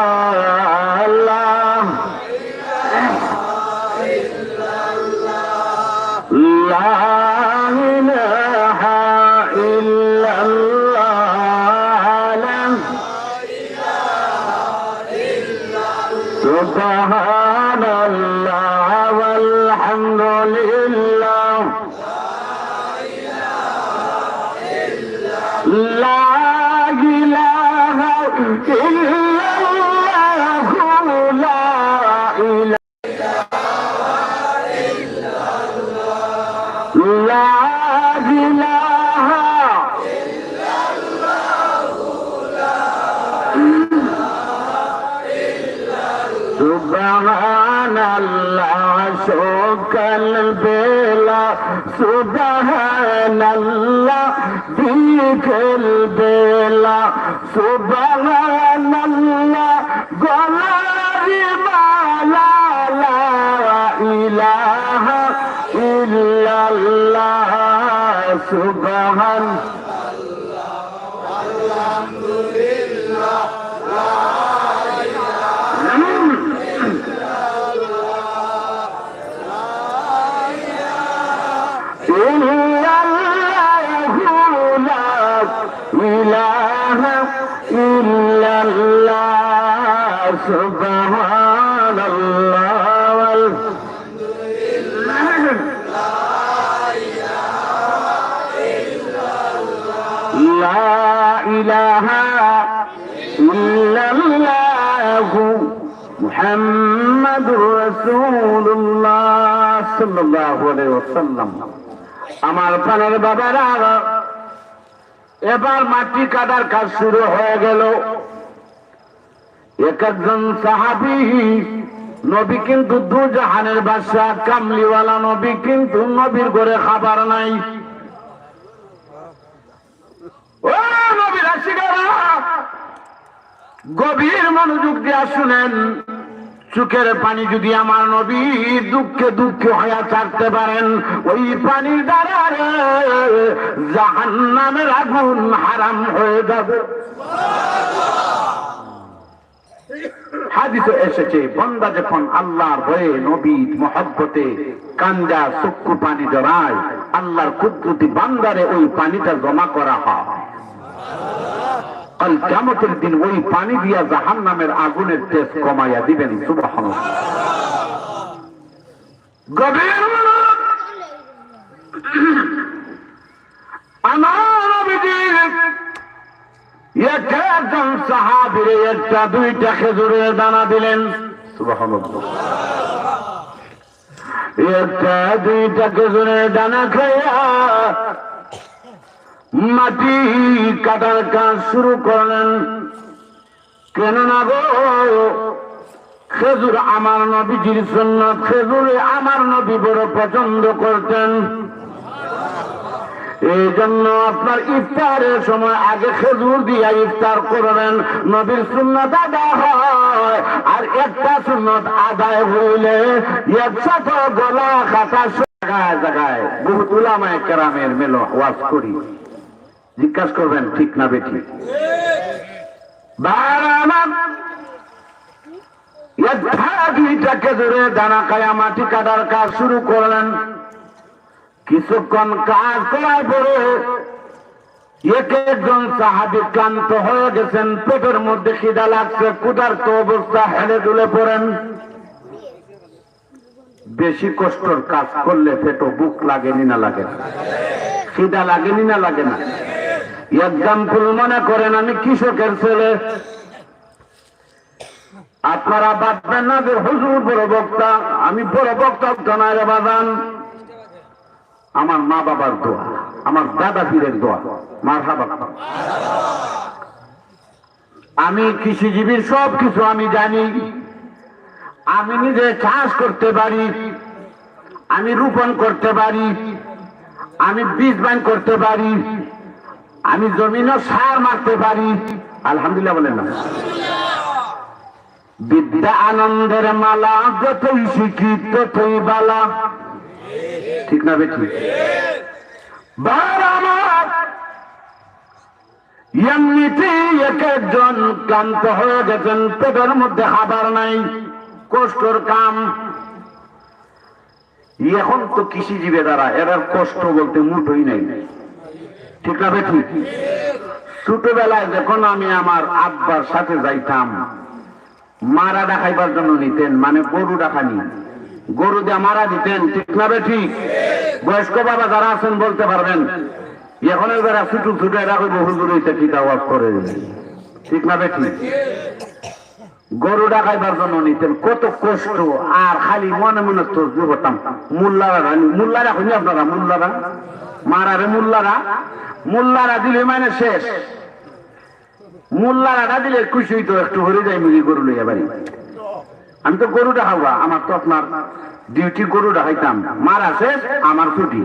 লা ইলাহা ইল্লাল্লাহ সুবহানাল্লাহ ওয়ালহামদুলিল্লাহ লা ইলাহা ইল্লাল্লাহ লা ইলাহা সুবহানাল্লাহ সকাল বেলা সুবহানাল্লাহ বিকেল বেলা সুবহানাল্লাহ গলারি মালা লা ইলাহা ইল্লাল্লাহ সুবহান সুবহানাল্লাহ লা ইলাহা ইল্লাল্লাহ মুহাম্মাদুর রাসূলুল্লাহ সাল্লাল্লাহু আলাইহি ওয়াসাল্লাম। আমার প্রাণের বাবারা, এবার মাটি কাটার কাজ শুরু হয়ে গেল। একজন সাহাবী নবী কিন্তু দু জাহানের বাদশা, কামলিওয়ালা নবী, কিন্তু নবীর ঘরে খাবার নাই। ও নবীর আশিকেরা, গভীর মনোযোগ দিয়ে শুনেন। চোখের পানি যদি আমার নবী দুঃখে দুঃখে হয়ে থাকতে পারেন, ওই পানির দ্বারা জাহান্নামের আগুন হারাম হয়ে যাবে। হাদিসে এসেছে, বান্দা যখন আল্লাহর ভয়ে নবীর মহব্বতে কান্দা চক্ষু পানি জড়ায়, আল্লাহর কুদরতি বান্দারে ওই পানিটা জমা করা হয়। কাল কিয়ামতের দিন ওই পানি দিয়া জাহান্নামের আগুনের তেজ কমাইয়া দিবেন। সুবহানাল্লাহ। গভীর আমার নবীজির একজন সাহাবীরে একটা দুইটা খেজুরের দানা দিলেন। সুবহানাল্লাহ। একটা দুইটা খেজুরের দানা খাইয়া মাটি কাটার কাজ শুরু করলেন। কেননা গো, খেজুর আমার নবীজির সুন্নাত, খেজুরে আমার নবী বড় পছন্দ করতেন। এই জন্য আপনার ইফতারের সময় আগে খেজুর দিয়া ইফতার করবেন, নবীর সুন্নাত আদায় হয়। আর একটা সুন্নাত আদায় হইলে একসাথে গলা খাতা জায়গায় জায়গায় বহুত উলামায়ে কেরামের মেলো ওয়াজ করি, জিজ্ঞাসা করবেন ঠিক না বেঠিক। খেজুরে দানা খায়া মাটি কাটার কাজ শুরু করলেন। কিছুক্ষণ কাজ করার পরে এক একজন সাহাবী ক্লান্ত হয়ে গেছেন, পেটের মধ্যে খিদা লাগছে, ক্ষুধার্ত অবস্থা হেলে দুলে পড়েন। বেশি কষ্টর কাজ করলে পেটো বুক লাগেনি না লাগে না, খিদা লাগেনি না লাগে না। এক্সাম্পল মনে করেন আমি কৃষকের ছেলে, আপনারা ভাববেন না যে হুজুর বড় বক্তা, আমি বড় বক্তা জানায় বাজান। আমার মা বাবার দোয়া, আমার দাদা পীরের দোয়া। মারহাবা। আমি কৃষিজীবীর সব কিছু আমি জানি। আমি নিজে চাষ করতে পারি, আমি রোপণ করতে পারি, আমি বীজ বান করতে পারি, আমি জমিনও সার মারতে পারি। আলহামদুলিল্লাহ বলেন না? বিদ্যা আনন্দের মালা, যতই শিখি ততই বালা। ঠিক না বেঠি? এমনিতেই এক একজন ক্লান্ত হয়ে গেছেন, পেটের মধ্যে খাবার নাই, কষ্টর কাম। এখন তো কৃষিজীবী দ্বারা এরা কষ্ট বলতে মুঠোই নাই। ঠিক না বেঠি? ছোটবেলায় যখন আমি আমার আব্বার সাথে যাইতাম, মারা দেখাইবার জন্য নিতেন, মানে গরু দেখানি, গরু দিয়ে মারা দিতেন। ঠিক না বেঠি? বয়স্ক বাবা যারা আছেন বলতে পারবেন। এখন যারা ছোট ছোট এরা বহু দূর হইতে ঠিক আওয়াজ করে। ঠিক না বেঠি? গরু ডাকাইবার জন্য নিতেন, কত কষ্ট। আর খালি মনে মনে তসবি করতাম, মুল্লারা হইনি আপনারা, মুল্লারা মারারে, মুল্লারা দিলে মানে শেষ। মুল্লারা দিলে খুশি হইতো, একটু হরে যাই মুরগি গরু লইয়া বাড়ি। আমি তো গরু ডাকাবা, আমার তো আপনার ডিউটি গরু ডাকাইতাম। মারা শেষ, আমার ছুটি।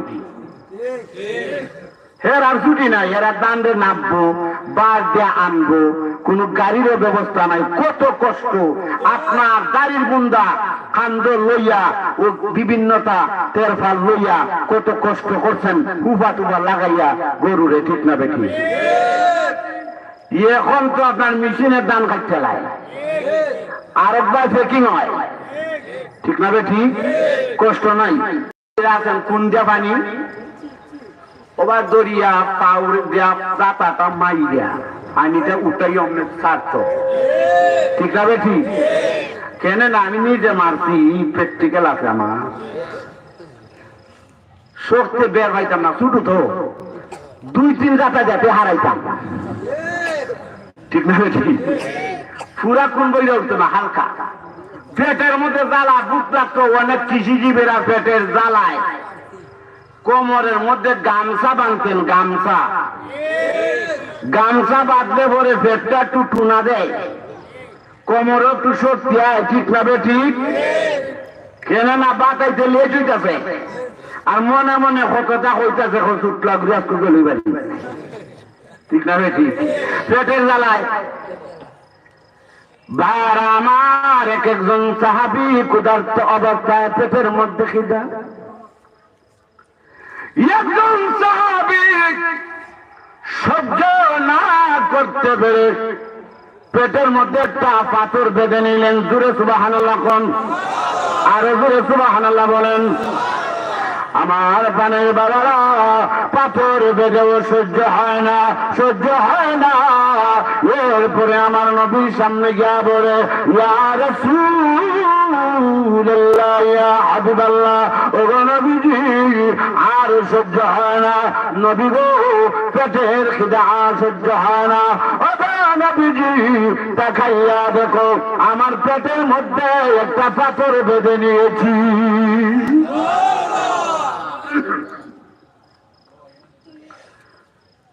আর ছুটি নাই, এরা দান্ডে নামবো, বাস দিয়ে আনবো, কোন গাড়িরও ব্যবস্থা নাই। কত কষ্ট। আপনার গাড়ির বুন্দা কান্দ লইয়া ও বিভিন্নতা তেরফাল লইয়া কত কষ্ট করছেন, উফা টুফা লাগাইয়া গরুরে। ঠিক না বেঠি? এখন তো আপনার মেশিনের দান কাটতে লাই, আরেকবার ফেকিং হয়। ঠিক না বেঠি? কষ্ট নাই। আছেন কোন দিয়া পানি, ওবার দরিয়া পাউর দেয়া পাতাটা মাই দেয়া পানিটা উঠাই অমনে ছাড়ত। ঠিক না বেঠি? কেন না, আমি নিজে মারছি, প্র্যাকটিক্যাল আছে আমার। শক্তি বের পাইতাম না, ছোট তো 2-3 গাতা যাতে হারাইতাম। ঠিক না বেঠি? পুরা কোন বই উঠতো না, হালকা। পেটের মধ্যে জ্বালা, বুক লাগতো। অনেক কৃষিজীবীরা পেটের জ্বালায় কোমরের মধ্যে গামছা বাঁধতেন। গামছা বাঁধলে পরে পেটটা একটু টুনা দেয়, কোমরও একটু শক্তি হয়। ঠিক না বেঠি? কেন না, বাতাইতে লেট হইতেছে, আর মনে মনে কথা হইতেছে, চুটলা ঘুরে গেলি বাড়ি। ঠিক না বেঠি? পেটের জ্বালায় ভাইয়ার আমার, এক একজন সাহাবী ক্ষুধার্ত অবস্থায় পেটের মধ্যে খিদা। একজন সাহাবী সহ্য না করতে পেরে পেটের মধ্যে একটা পাথর বেঁধে নিলেন। জোরে সুবহানাল্লাহ কোন, আরো জোরে সুবহানাল্লাহ বলেন। আমার পানের বাবারা, পাথর বেঁধেও সহ্য হয় না, সহ্য হয় না। এরপরে আমার নবীর সামনে গিয়া বলে, ইয়া রাসূলুল্লাহ, ইয়া হাবিবাল্লাহ, ওগো নবীজি, আর সহ্য হয় না। নবী গো, পেটের খিদা সহ্য হয় না। ওগো নবীজি, দেখাইয়া দেখো, আমার পেটের মধ্যে একটা পাথর বেঁধে নিয়েছি।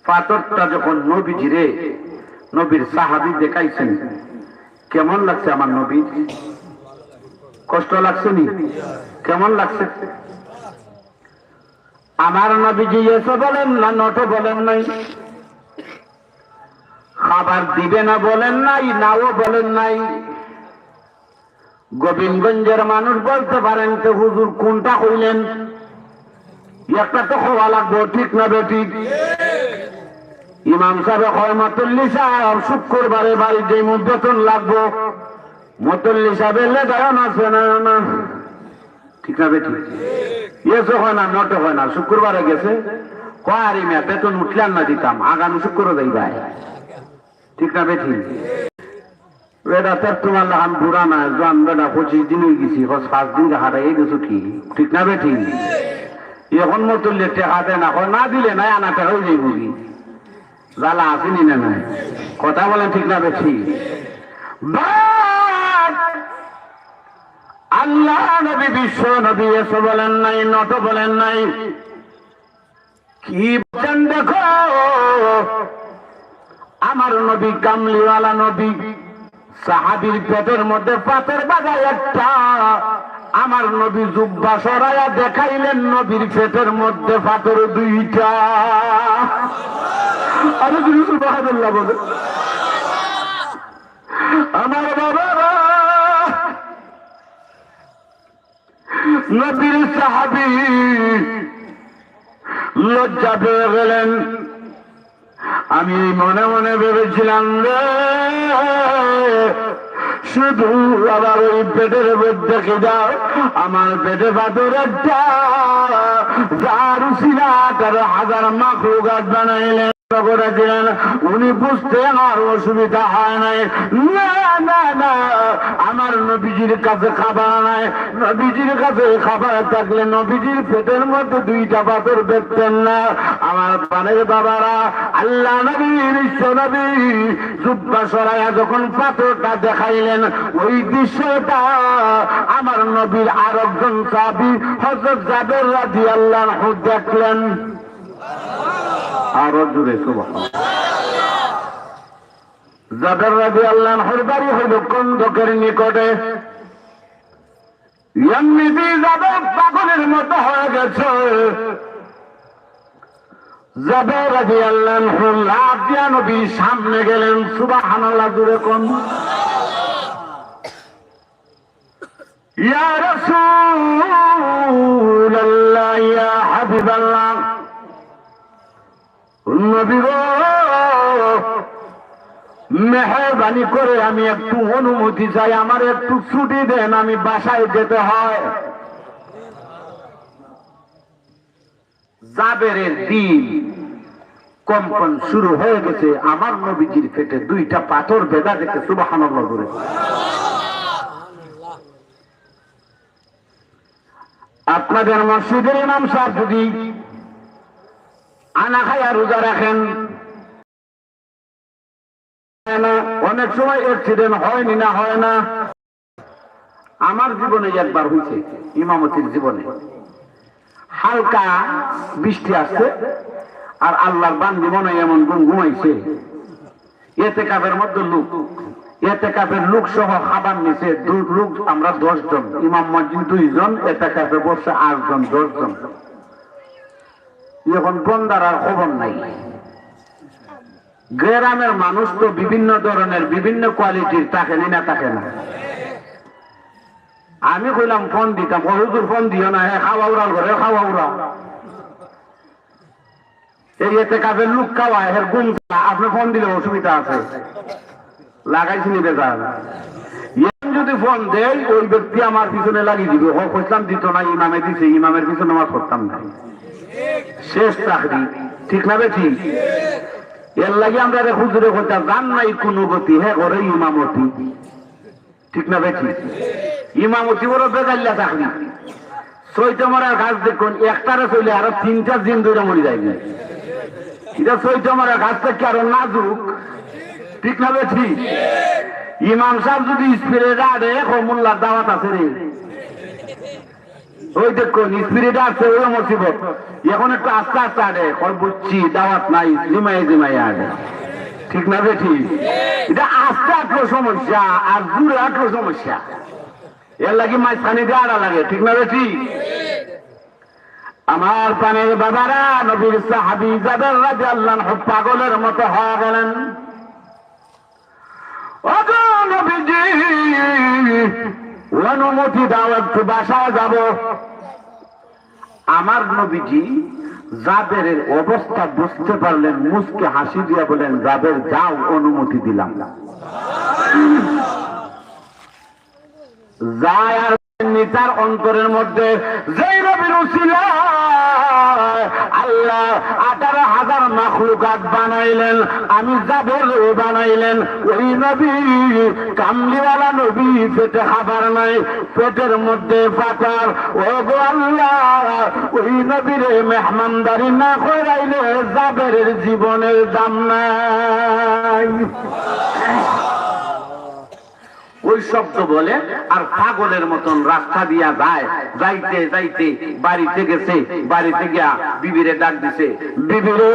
পাথরটা যখন নবীজিরে, নবীর সাহাবী দেখাইছেন, কেমন লাগছে আমার নবীর? কষ্ট লাগছে নি? কেমন লাগছে? আমার নবীজি এসে বলেন না, নটো বলেন নাই, খাবার দিবে না বলেন নাই, নাও বলেন নাই। গোবিন্দগঞ্জের মানুষ বলতে পারেন তো হুজুর কোনটা কইলেন? একটা তো হওয়া লাগবো। ঠিক না বেঠিক? ইমাম সাহেব হয় মতল্লি সাহেব, শুক্রবারে বাড়িতে বেতন লাগবো, মতল্লি সাহেবের লেদায়ন আছে না? ঠিক না বেঠিক? এসো হয় না, নটো হয় না, শুক্রবারে গেছে, কয়ারি মেয়ে বেতন উঠলেন না, দিতাম আগামী শুক্র যাই ভাই। ঠিক না বেঠিক? এটা তোমার লাগান বুড়া না, জন বেটা 25 দিন হয়ে গেছি, 5 দিন হারাই গেছো। ঠিক না বেঠিক? এখন মতল্লি টেকা দেয় না, না দিলে নাই, আনা টাকা হয়ে যাইব কি জ্বালা আসেনি না নাই? কথা বলেন। ঠিক না বেঠিক? আল্লাহ নবী, বিশ্ব নবী এসে বলেন নাই, নটো বলেন নাই, কি বলেন দেখো, আমার নবী কামলিওয়ালা নবী, সাহাবীর পেটের মধ্যে পাথর বাঁধায় একটা, আমার নবী জুব্বা সরাইয়া দেখাইলেন নবীর পেটের মধ্যে পাথর দুইটা। আরে সুবহানাল্লাহ বলে। আমার বাবারা, নবীর সাহাবী লজ্জা পেয়ে গেলেন। আমি মনে মনে ভেবেছিলাম রে, শুধু আবার ওই পেটের মধ্যে কি দাও, আমার পেটে পাথর একটা, যার উসিলাটার হাজার মাখলুকাত বানাইলেন করেছিলেন, উনি বুঝতে আমার অসুবিধা হয় নাই। না না না, আমার নবীজির কাছে খাবার নাই, নবীজির কাছে খাবার থাকলে নবীজির পেটের মধ্যে দুইটা পাথর দেখতেন না। আমার পানের বাবারা, আল্লাহ নবী বিশ্ব নবী জুব্বা সরাইয়া যখন পাথরটা দেখাইলেন, ওই দৃশ্যটা আমার নবীর আরেকজন সাহাবী হযরত জাবের রাদিয়াল্লাহু আনহু দেখলেন। আরো জোরে সুবহানাল্লাহ। জাবের রাদিয়াল্লাহু আনহুর বাড়ি হইল কন্দকের নিকটে। এমনিতে জাবের পাগলের মতো হয়ে গেছে। জাবের রাদিয়াল্লাহু আনহু লাফ দিয়া নবীর সামনে গেলেন। সুবহানাল্লাহ জোরে কোন। ইয়া রাসূলুল্লাহ, ইয়া হাবিবাল্লাহ, নবী গো, মেহরবানি করে আমি একটু অনুমতি চাই, আমার একটু ছুটি দেন, আমি বাসায় যেতে হয়। জাবেরের দিন কম্পন শুরু হয়ে গেছে। আমার নবীজির পেটে দুইটা পাথর বেঁধা দেখে সুবহানাল্লাহ বলে। আপনাদের মসজিদের ইমাম সাহেব যদি আনা খায়া রোজা রাখেন, অনেক সময় অ্যাক্সিডেন্ট হয়নি না, হয় না। আমার জীবনে একবার হয়েছে, ইমামতির জীবনে হালকা বৃষ্টি আসছে, আর আল্লাহর বান্দি মনে এমন ঘুমাইছে, ইতিকাফের মধ্যে লোক, ইতিকাফের লোক সহ খাবার নিছে লোক, আমরা 10 জন, ইমাম মসজিদ 2 জন, ইতিকাফে বসে 8 জন, 10 জন। এখন বন্দার আর খবর নাই। গ্রামের মানুষ তো বিভিন্ন ধরনের বিভিন্ন কোয়ালিটির, থাকে না থাকে না। আমি কইলাম ফোন দিতাম, হুজুর ফোন দিও না, খাওয়া উড়াল ঘরে খাওয়া উড়া, এই এতে কাপের লুক খাওয়া এর গুম, আপনি ফোন দিলে অসুবিধা আছে, লাগাইছি নিতে যান। যদি ফোন দেয় ওই ব্যক্তি আমার পিছনে লাগিয়ে দিবে, কইলাম দিত না, ইমামে দিছে, ইমামের পিছনে আমার করতাম না, শেষ চাকরি। ঠিক না বেঠি? এর লাগে আমরা হুজুরে কথা জান নাই কোন গতি, হ্যাঁ করে ইমামতি। ঠিক না বেঠি? ইমামতি বড় বেজাল্লা চাকরি। 6টা মারার গাছ দেখুন, একটারে চলে আরো 3টা দিন ধরে মরে যায়। এটা 6টা মারার গাছ থেকে আরো নাজুক। ঠিক না বেঠি? ইমাম সাহেব যদি স্পিরিট আড়ে, মোল্লার দাওয়াত আছে রে, ওই দেখুন স্পিরিট আছে, ওই মুসিবত। এখন একটু আস্তে আস্তে আড়ে, বুঝছি দাওয়াত নাই, জিমাই জিমাই আড়ে। ঠিক না বেঠি? এটা আস্তে আটলো সমস্যা, আর দূরে আটলো সমস্যা। এর লাগে মাঝখানে দিয়ে আড়া লাগে। ঠিক না বেঠি? আমার পানের বাবারা, নবীর সাহাবী জাবের রাদিয়াল্লাহু আনহু পাগলের মতো হয়ে গেলেন। ওগো নবীজি, অনুমতি দাও, একটু বাসায় যাব। আমার নবীজি জাবেরের অবস্থা বুঝতে পারলেন, মুচকে হাসি দিয়া বলেন, জাবের যাও, অনুমতি দিলাম। যায় আর তার অন্তরের মধ্যে যেই নবীর উসিলায় আল্লাহ 18,000 মাখলুকাত বানাইলেন, আমি জাবের বানাইলেন। ওই নবী কামলিওয়ালা নবী, পেটে খাবার নাই, পেটের মধ্যে পাথর। ও গো আল্লাহ, ওই নবীর মেহমানদারি না করাইলে জাবের জীবনের দাম নাই। ওই শব্দ বলে আর পাগলের মতন রাস্তা দিয়া যায়, যাইতে যাইতে বাড়িতে গেছে, বাড়িতে গিয়া বিবিরে ডাক দিছে, বিবিরে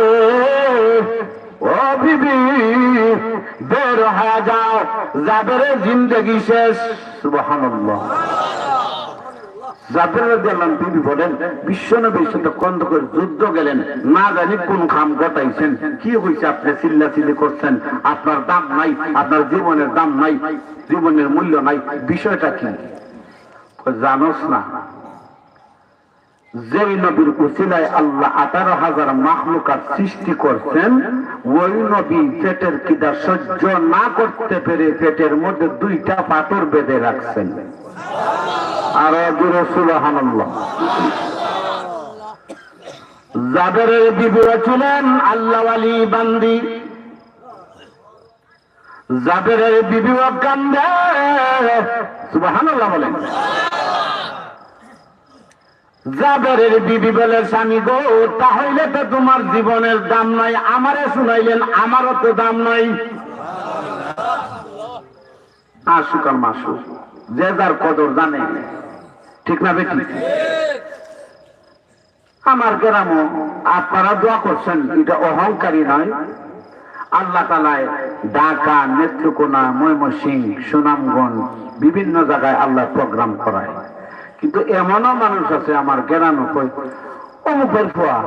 ও বিবি বের হয়ে যাও, জাবেরের জিন্দেগি শেষ। সুবহানাল্লাহ। জাবের রাদিয়াল্লাহু আনহু বিবি বলেন বিশ্বনবীর সাথে কন্দ করে যুদ্ধ গেলেন, না জানি কোন খাম ঘটাইছেন, কি হয়েছে আপনি চিল্লাচিল্লি করছেন, আপনার দাম নাই, আপনার জীবনের দাম নাই, জীবনের মূল্য নাই, বিষয়টা কি? জানোস না যেই নবীর উসিলায় আল্লাহ 18,000 মাখলুকাত সৃষ্টি করছেন, ওই নবী পেটের খিদা সহ্য না করতে পেরে পেটের মধ্যে 2টা পাথর বেঁধে রাখছেন। আর সুবহানাল্লাহ। জাবেরের বিবি ছিলেন আল্লাহওয়ালি বান্দি। জাবেরের বিবিও কান্দে, সুবহানাল্লাহ বলেন। জাবেরের বিবি বলে স্বামী গো, তাহলে তো তোমার জীবনের দাম নাই, আমারে শুনাইলেন আমারও তো দাম নাই। আশুক আর মাসুক যে যার কদর জানে, ঠিক না বেটি? আমার গ্রামও আপনারা দোয়া করছেন, এটা অহংকারী নয়। আল্লাহ তাআলা ঢাকা, নেত্রকোনা, ময়মনসিংহ, সুনামগঞ্জ বিভিন্ন জায়গায় আল্লাহ প্রোগ্রাম করায়, কিন্তু এমনও মানুষ আছে আমার গ্রামে কই অমুকের ফোয়া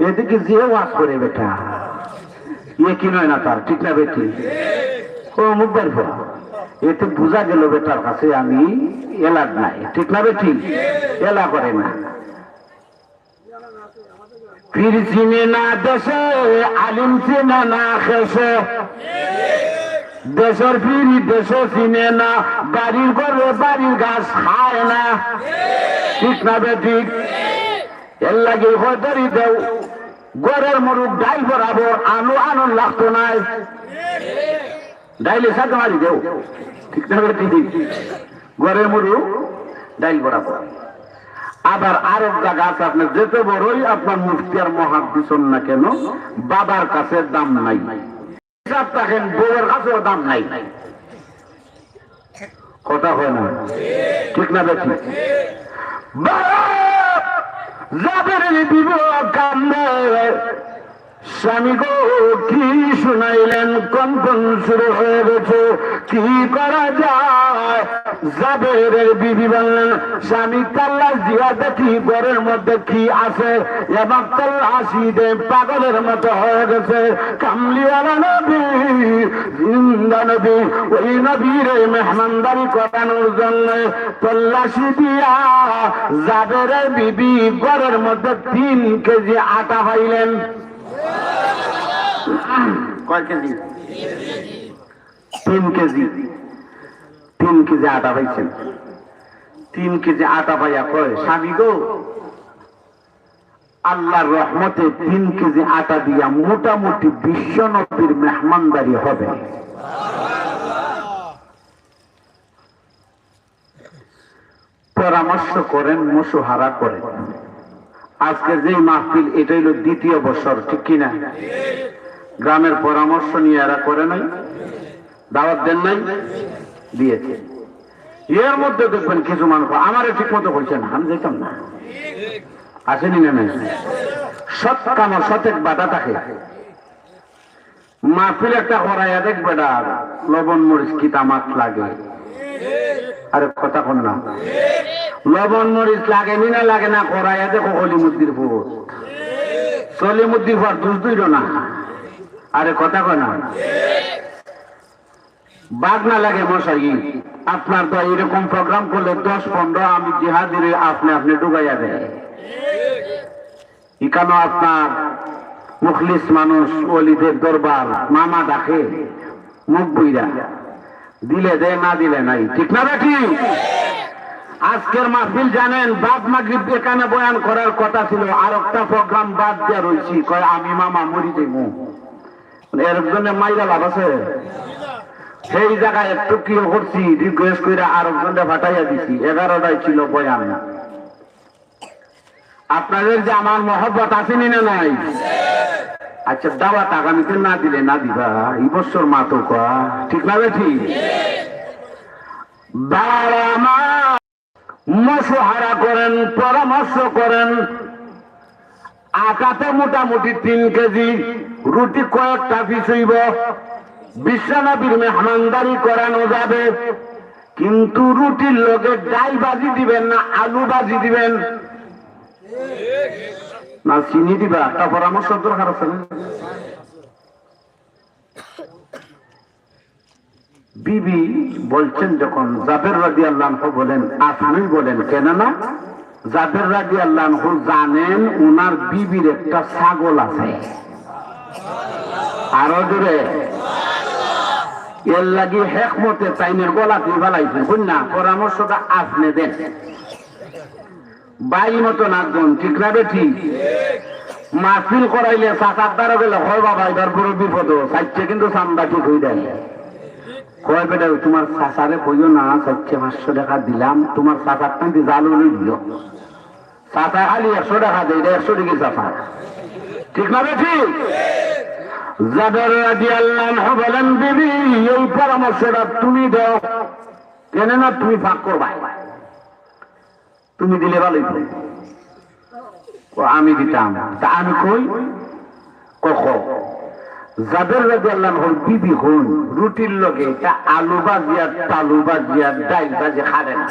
এদিকে যে ওয়াজ করে বেটা, ইয়ে কি নয় না তার, ঠিক না বেটি? অমুকের ফোয়া, এতে বোঝা গেল বেটার কাছে আমি এলাদ নাই, ঠিক না বেটি? এলা করে না। পীর চিনে না দেশে, আলিম চিনে না খেসে, দেশের পীর দেশে চিনে না, বাড়ির ঘরে বাড়ির গাছ খায় না, ঠিক না বেটি? এর লাগে হরি দেও গড়ের মরুক ডাইল বরাবর আলু আনন্দ লাগতো নাই, ডাইলে সাথে মারি দেও, ঠিক না বেটি? গড়ের মরুক ডাইল বরাবর। আবার আরেক জায়গা আছে, আপনার যেতে বড়ই আপনার মুফতি আর মুহাদ্দিস হন না কেন, বাবার কাছে দাম নাই, থাকেন বউয়ের কাছেও দাম নাই, কথা হয় না, ঠিক না বেটি? জাবেরের বিবি কান্দে, স্বামী গো কি শুনাইলেন, কম্পন শুরু হয়ে গেছে, কি করা যায়? জাবেরের বিবি বললেন স্বামী তাল্লাশ দিয়া দেখি ঘরের মধ্যে কি আছে, এবং তাল্লাশি দে পাগলের মতো হয়ে গেছে। কামলিওয়ালা নবী, জিন্দা নবী, ওই নবীর মেহমানদারি করানোর জন্য তাল্লাশি দিয়া জাবেরের বিবি ঘরের মধ্যে 3 কেজি আটা পাইলেন। কয় কেজি? 3 কেজি। 3 কেজি আটা পাইছেন। 3 কেজি আটা পাইয়া কয় স্বামী গো, আল্লাহর রহমতে 3 কেজি আটা দিয়া মোটামুটি বিশ্ব নবীর মেহমানদারি হবে। পরামর্শ করেন, মশওয়ারা করেন। আজকে যে মাহফিল, এটা হলো 2য় বছর, ঠিক কিনা? গ্রামের পরামর্শ নিয়ে এরা করে নাই, দাওয়াত দেন নাই, দিয়েছে। এর মধ্যে দেখবেন কিছু মানুষ আমারে ঠিক মতো বলছে না, আমি যেতাম না, আসেনি না নাই, সৎ কাম সতেক বাধা থাকে। মাহফিল একটা করাইয়া দেখবে না, লবণ মরিচ কি তামাক লাগে, আরে কথা কোন না, লবণ মরিচ লাগে না লাগে না, করাইয়া দেখো অলিমুদ্দির পুর, সলিমুদ্দির পর দুষ দুইল না, আরে কথা কয় না, বাঘ না লাগে মশাই। আপনার তো এরকম প্রোগ্রাম করলে 10-15 আমি জিহাদির আপনি ডুবাইয়া দেয়। এখানে আপনার মুখলিস মানুষ, ওলিদের দরবার, মামা ডাকে, মুখ বইরা দিলে দেয়, না দিলে নাই, ঠিক না বেটি? আজকের মাহফিল জানেন, বাদ মাগরিব এখানে বয়ান করার কথা ছিল, আর একটা প্রোগ্রাম বাদ দেওয়া রয়েছি, কয় আমি মামা মরি দেব, এর জন্য মাইরা লাভ আছে। সেই জায়গায় একটু কি করছি, রিকোয়েস্ট করে আর একজনটা ফাটাইয়া দিছি, 11টায় ছিল বয়ান। আপনাদের যে আমার মহব্বত আসেনি না নাই? আচ্ছা দাওয়াত আগামীতে না দিলে না দিবা, এই বছর মা তো ঠিক না বেঠি? বাবা মশওয়ারা করেন, পরামর্শ করেন। আটাতে মোটামুটি 3 কেজি, রুটি কয়েকটা পিস হইব। বিশ্বনবীর মেহমানদারি করানো যাবে, কিন্তু রুটির লগে ডাল ভাজি দিবেন না আলু ভাজি দিবেন না চিনি দিবা? একটা পরামর্শ দরকার আছে না? বিবি বলছেন যখন জাবের রাদিয়াল্লাহু আনহু বলেন, আপনি বলেন কেন না? জাবের রাদিয়াল্লাহু আনহু জানেন উনার বিবির একটা ছাগল আছে। আরো জোরে এর লাগি হেকমতে চাইনের গলাতে বালাইছেন। বুঝনা পরামর্শটা আপনি দেন। বাই মতো নাকজন ঠিক না বেঠি? মাহফিল করাইলে 7-8 গেলে হয় বাবা এবার বড় বিপদ, সাইচ্ছে কিন্তু চান্দা ঠিক হয়ে দেয়। কয় বেটা তোমার চাচারে কইও না, 400-500 টাকা দিলাম, তোমার চাচার টাকা জাল দিও। চাচা খালি 100 টাকা দেয়, 100 টাকা চাচা, ঠিক না বেঠি? জাবের রাদিয়াল্লাহু আনহু বলেন, বিবি এই পরামর্শটা তুমি দাও, কেন না তুমি ভাগ করবা, তুমি দিলে ভালোই। আমি দিতাম, তা আমি কই কখন জাবের রাদিয়াল্লাহু আনহুর বিবি হন রুটির লগে তা আলু ভাজিয়া তালু ভাজিয়া ডাল ভাজি খাবে না।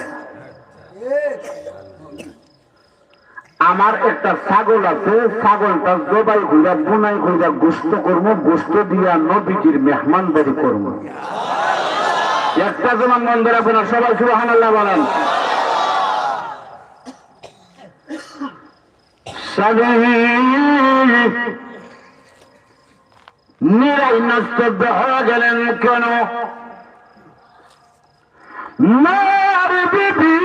আমার একটা ছাগল আছে, ছাগলটা জবাই কইরা বুনাই কইরা গোশত করব, গোশত দিয়া নবীজির মেহমানদারি করব। একটা জমান মন ধরে আপনারা সবাই সুবহানাল্লাহ বলেন। নিরাই নস্তব্য হয়ে গেলেন কেন? মার বিবি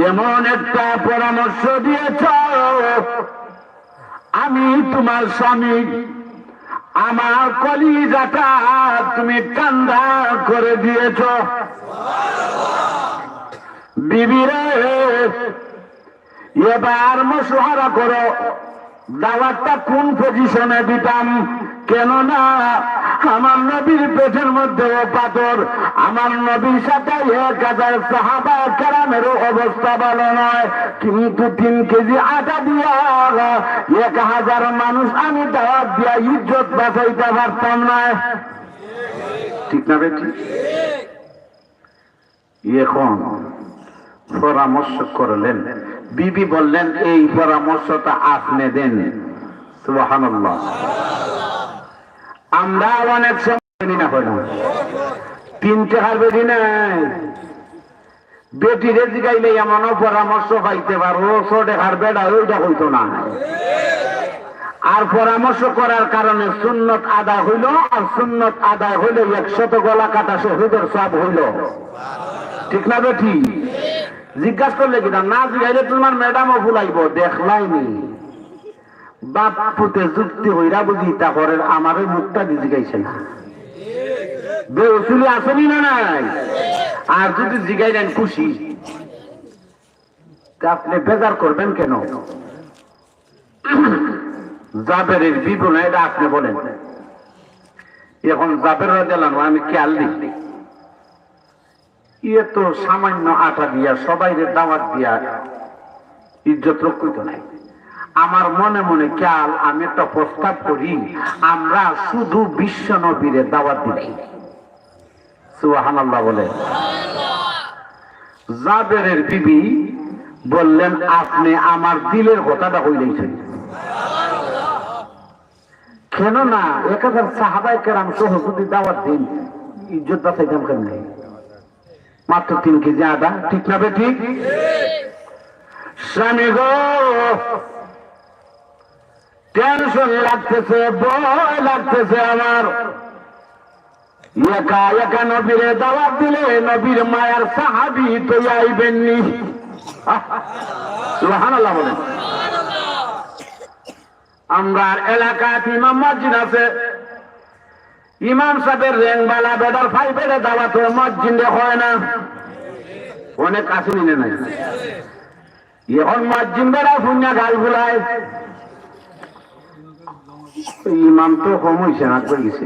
এমন একটা পরামর্শ দিয়েছ, আমি তোমার স্বামী, আমার কলিজাটা তুমি ঠান্ডা করে দিয়েছ। বিবিরে এবার মশওয়ারা করো, দাওয়াতটা কোন পজিশনে দিতাম? কেননা আমার নবীর পেটের মধ্যে পাথর, আমার নবীর সাথে 1000 সাহাবা কেরামেরও অবস্থা ভালো নয়, কিন্তু 3 কেজি আটা দিয়া 1000 মানুষ আমি দাওয়াত দিয়া ইজ্জত বাঁচাইতে পারতাম না, ঠিক না বেটি? এখন পরামর্শ করলেন, বিবি বললেন এই পরামর্শটা আপনি দেন। সুবহানাল্লাহ। আমরা অনেক সময় না হয় না, 3 টাকার বেশি নাই, বেটিরে জিগাইলে এমন পরামর্শ পাইতে পারো 100 টাকার বেড়া ওইটা হইতো না। আর পরামর্শ করার কারণে সুন্নত আদায় হইল, আর সুন্নত আদায় হইলে 100 গলা কাটা শহীদের সব হইল, ঠিক না বেটি? জিজ্ঞাসা করলে কিনা না জিগাইলে তোমার ম্যাডামও ভুলাইব, দেখলাইনি বাপ পুতে যুক্তি হইরা বুঝি তা করেন, আমার ওই মুখটা জিগাইছে না, বেউসুলি আসেনি না নাই? আর যদি জিগাই দেন খুশি, আপনি বেজার করবেন কেন? জাবেরের বিবরণ এটা আপনি বলেন। এখন জাবের রাদিয়াল্লাহু আনহু আমি খেয়াল দিই, ইয়ে তো সামান্য আটা দিয়া সবাই দাওয়াত দিয়া ইজ্জত রক্ষিত নাই। আমার মনে মনে খেয়াল, আমি একটা প্রস্তাব করি, আমরা শুধু বিশ্ব নবীরে দাওয়াত দিই। সুবহানাল্লাহ বলে। জাবেরের বিবি বললেন, আপনি আমার দিলের কথাটা কইলেছেন। কেননা 1000 সাহাবায়ে কেরাম সহ যদি দাওয়াত দিন, ইজ্জত বাঁচাইতাম কেমনে? মাত্র 3 কেজি আটা, ঠিক না বেটি? স্বামী গো টেনশন লাগতেছে, ভয় লাগতেছে আমার, একা একা নবীরে দাওয়াত দিলে নবীর মায়ার সাহাবী তো আইবেননি। সুবহানাল্লাহ বলেন। আমরা এলাকাতে ইমাম মসজিদ আছে, ইমাম সাহেবের রেংবালা বেদার 5 দাওয়াত মসজিদে হয় না, অনেক কাছে নিলে নাই। এখন মসজিদ বেড়া পুণ্যা গাল গুলায়, ইমাম তো কম হয়েছে না করে গেছে,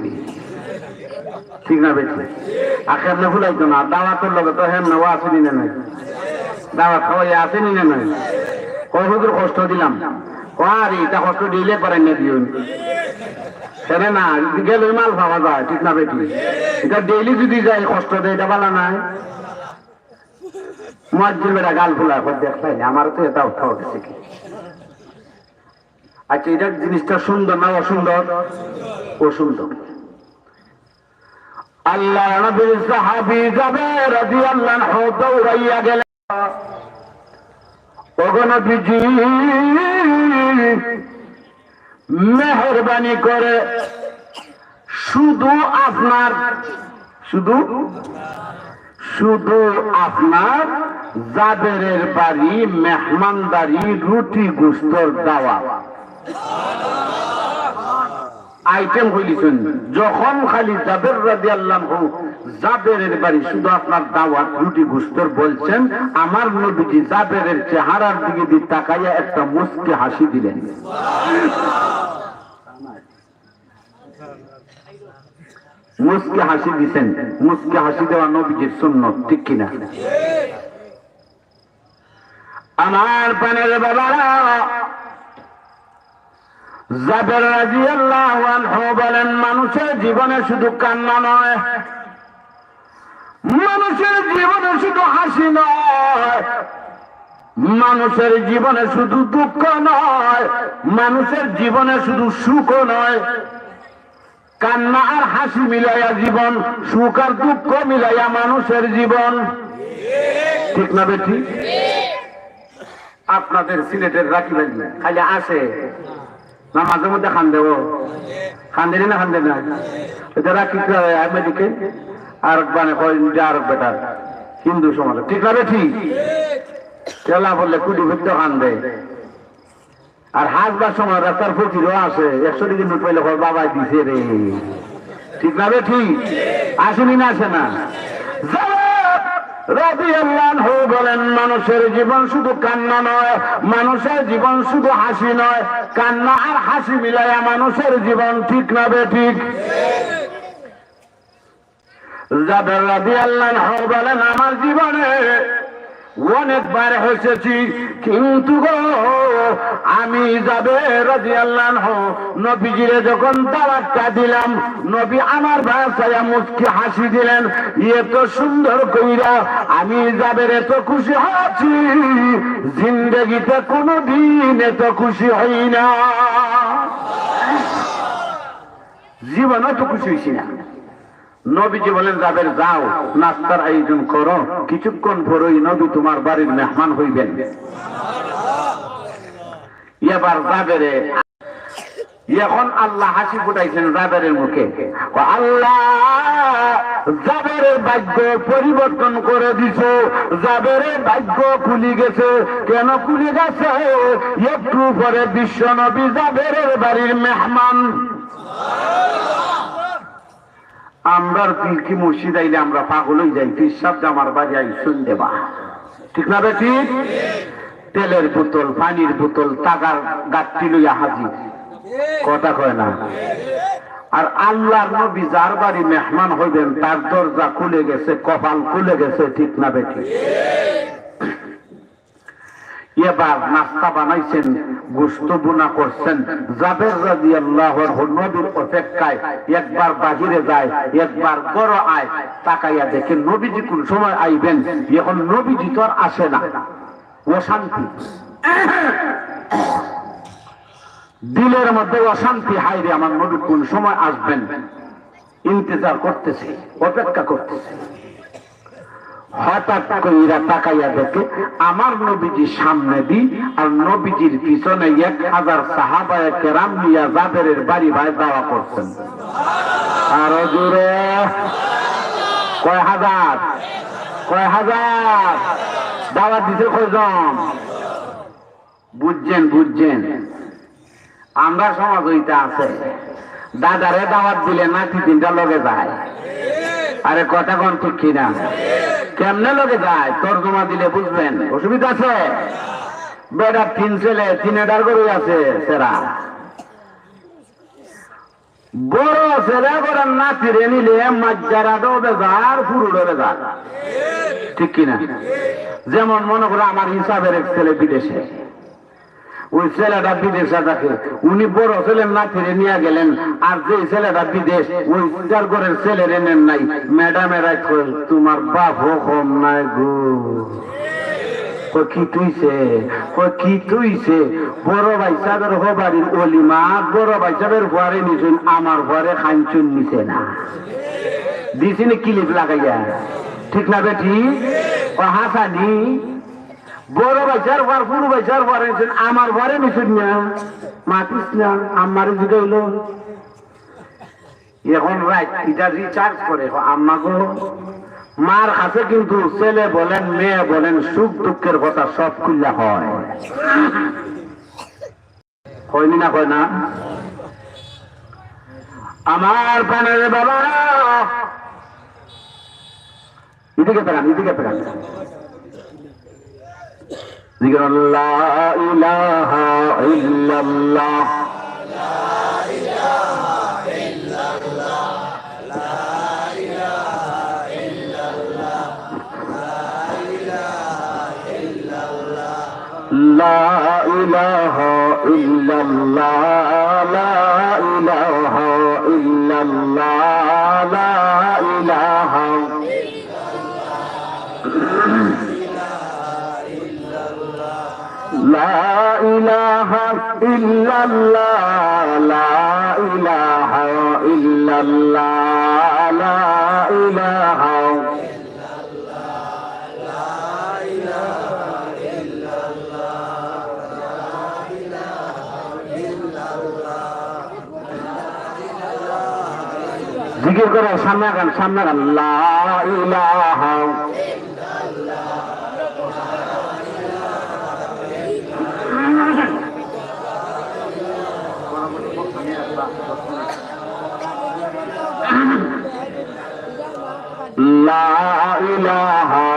ঠিক না বেশি আর কেমনে ফুলাইতো না দাওয়াতের লগে তো হেমনে ও আসেনি না নাই দাওয়াত খাওয়াই আসেনি না নাই কতদূর কষ্ট দিলাম আর এটা কষ্ট দিলে পারেন না দিও সেরে না গেলে মাল পাওয়া যায় ঠিক না বেটি এটা ডেইলি যদি যায় কষ্ট দেয় এটা ভালো নাই মুয়াজ্জিন বেটা গাল ফুলা দেখলাই আমার তো এটা উঠাও গেছে কি আচ্ছা এটা জিনিসটা সুন্দর না অসুন্দর অসুন্দর আল্লাহ নবীর সাহাবী জাবের রাদিয়াল্লাহু আনহু দৌড়াইয়া গেলেন ওগো নবীজি মেহেরবানি করে শুধু আপনার জাবেরের বাড়ি মেহমানদারি রুটি গোস্তর দাওয়া আইটেম হইলিছেন যখন খালি জাবের রাদিয়াল্লাহু আনহু জাবেরের বাড়ি শুধু আপনার দাওয়াত রুটি গোস্তর বলছেন আমার নবীজি জাবেরের চেহারার দিকে তাকাইয়া একটা মুস্কি হাসি দিলেন মুস্কি হাসি দিছেন মুস্কি হাসি দেওয়া নবীজির সুন্নত ঠিক কিনা আমার পানের বাবারা জাবের রাদিয়াল্লাহু আনহু বলেন মানুষের জীবনে শুধু কান্না নয় মানুষের জীবনে শুধু হাসি নয় মানুষের জীবনে শুধু দুঃখ নয় মানুষের জীবনে শুধু সুখ নয় কান্না আর হাসি মিলাইয়া জীবন সুখ আর দুঃখ মিলাইয়া মানুষের জীবন ঠিক না বেঠি আপনাদের সিলেটের রাখিবেন খালি আসে না মাঝে মধ্যে খান দেব খান দেনি না খান দেন না এটা রাখি আমেরিকে আর মানে আর বেটার হিন্দু সমাজ ঠিক না বেঠি কেলা বললে কুটি ভুক্ত খান দেয় আর হাসবার সময় রাস্তার ফকিরও আসে 100 টাকা নোট পাইলে বাবাই দিছে রে ঠিক না রে ঠিক আসেনি না আসে না রাদিয়াল্লাহু আনহু বলেন মানুষের জীবন শুধু কান্না নয় মানুষের জীবন শুধু হাসি নয় কান্না আর হাসি মিলাইয়া মানুষের জীবন ঠিক না বে ঠিক জাবের রাদিয়াল্লাহু আনহু বলেন আমার জীবনে অনেকবার হেসেছি কিন্তু গো আমি জাবের রাদিয়াল্লাহু আনহু নবীজিরে যখন দাওয়াতটা দিলাম নবী আমার ভাষায় মুস্কি হাসি দিলেন এত সুন্দর কইরা আমি জাবের এত খুশি হয়েছি জিন্দেগিতে কোনোদিন এত খুশি হই না জীবনে তো খুশি হইছি না নবীজি বলেন জাবের যাও নাস্তার আয়োজন করো কিছুক্ষণ পরেই নবী তোমার বাড়ির মেহমান হইবেন এবার জাবেরে এখন আল্লাহ হাসি ফুটাইছেন জাবেরের মুখে আল্লাহ জাবেরের ভাগ্য পরিবর্তন করে দিছো জাবেরের ভাগ্য খুলে গেছে কেন খুলে গেছে একটু পরে বিশ্ব নবী জাবেরের বাড়ির মেহমান আমরা কি মসজিদ আইলে আমরা পাগল হয়ে যাই পিসাব জামার বাড়ি আই শুন দেবা ঠিক না বেটি তেলের বোতল পানির বোতল টাকার গাছটি লইয়া হাজির কথা কয় না আর আল্লাহর নবী যার বাড়ি মেহমান হইবেন তার দরজা খুলে গেছে কপাল খুলে গেছে ঠিক না বেটি এবার নাস্তা বানাইছেন গোশত বোনা করছেন জাবের রাদিয়াল্লাহু আনহু নবীর অপেক্ষায় একবার বাহিরে যায় একবার বড় আয় তাকাইয়া দেখে নবীজি কোন সময় আইবেন এখন নবীজি তো আর আসে না অশান্তি দিলের মধ্যে অশান্তি হায়রে আমার নবী কোন সময় আসবেন ইন্তজার করতেছে অপেক্ষা করতেছে হঠাৎ কইরা তাকাইয়া দেখে আমার নবীজি সামনে দি আর নবীজির পিছনে 1000 সাহাবায়ে কেরাম নিয়া জাবেরের বাড়ি ভাই দাওয়া করছেন আরো জোরে কয় হাজার দাওয়া দিতে কয়জন বুঝছেন আমরা সমাজ হইতে আছে দাদারে দাওয়াত দিলে নাতি তিনটা লগে যায় আরে কথা কোন ঠিক কিনা কেমনে লগে যায় তর্জমা দিলে বুঝবেন অসুবিধা আছে বেটা 3 ছেলে 3 এডার গরু আছে সেরা বড় ছেলে করে নাতিরে নিলে মাজ্জারাটাও বেজার পুরুরও বেজার, ঠিক কিনা? যেমন মনে করো আমার হিসাবের এক ছেলে বিদেশে, ওই ছেলেটা বিদেশে থাকে, উনি বড় ছেলের নাতিরে নিয়ে গেলেন, আর যে ছেলেটা বিদেশ ওই যার ঘরের ছেলের এনেন নাই, ম্যাডামেরা তোমার বাপ কম নাই গো। কি তুইছে কি তুইছে? বড় ভাই সাহেবের হবারির অলিমা বড় ভাই সাহেবের ঘরে নিছেন, আমার ঘরে খাইছুন নিছে না, দিছেন ক্লিপ লাগাইয়া, ঠিক না বেটি? ও হাসানি বড় ভাইসার ঘর পুরো ভাইসার ঘরে নিছেন, আমার ঘরে নিছেন না, মাতিস না আমার জিগাইল। এখন রাইট এটা রিচার্জ করে আম্মা গো, মার কাছে কিন্তু ছেলে বলেন মেয়ে বলেন সুখ দুঃখের কথা সব খুললে হয়, হয়নি না? হয় না? আমার প্রাণের বাবা এদিকে পেরান, এদিকে পেরান। জিকির লা ইলাহা ইল্লাল্লাহ, لا إله إلا الله لا إله إلا الله لا إله لا إله إلا الله لا إله إلا الله لا إله জিকির করে সামনে গান, সামনে গান। লা ইলাহা লা ইলাহা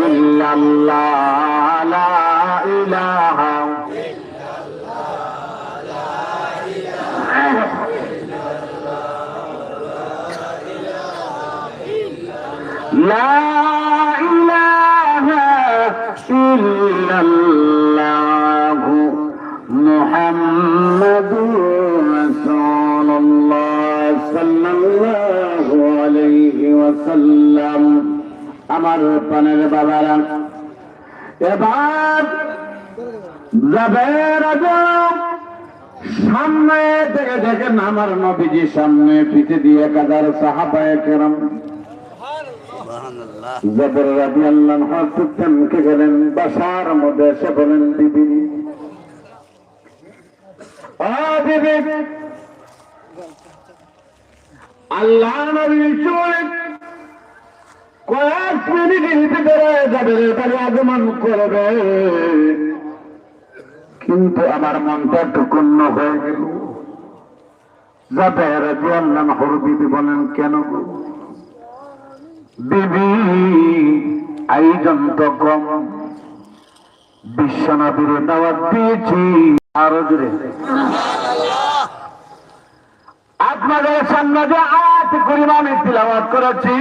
ইল্লাল্লাহ লা ইলাহা لا إله إلا الله محمد رسول الله صلى الله عليه وسلم। আমার প্রাণের বাবারা, এবার যাবের সামনে থেকে দেখেন আমার নবীজি সামনে, পিছে দিয়ে কাদার সাহাবায়ে কেরাম জবর রাদিয়াল্লাহু আনহু চমকে গেলেন, বাসার মধ্যে এসে বলেন বিবি, ও বিবি, আল্লাহ নবী চলে কয়েক মিনিটের ভিতরে জবরের বাড়ি আগমন করবে, কিন্তু আমার মনটা টুকুন্ন হয়ে গেল। জবর রাদিয়াল্লাহু আনহু বিবি বলেন, কেন গো বিবি? আয়োজন তো কম, বিশ্বনবীর দাওয়াত দিয়েছি আরো জোরে। আপনাদের সামনে যে আয়াত করিম আমি তিলাওয়াত করেছি,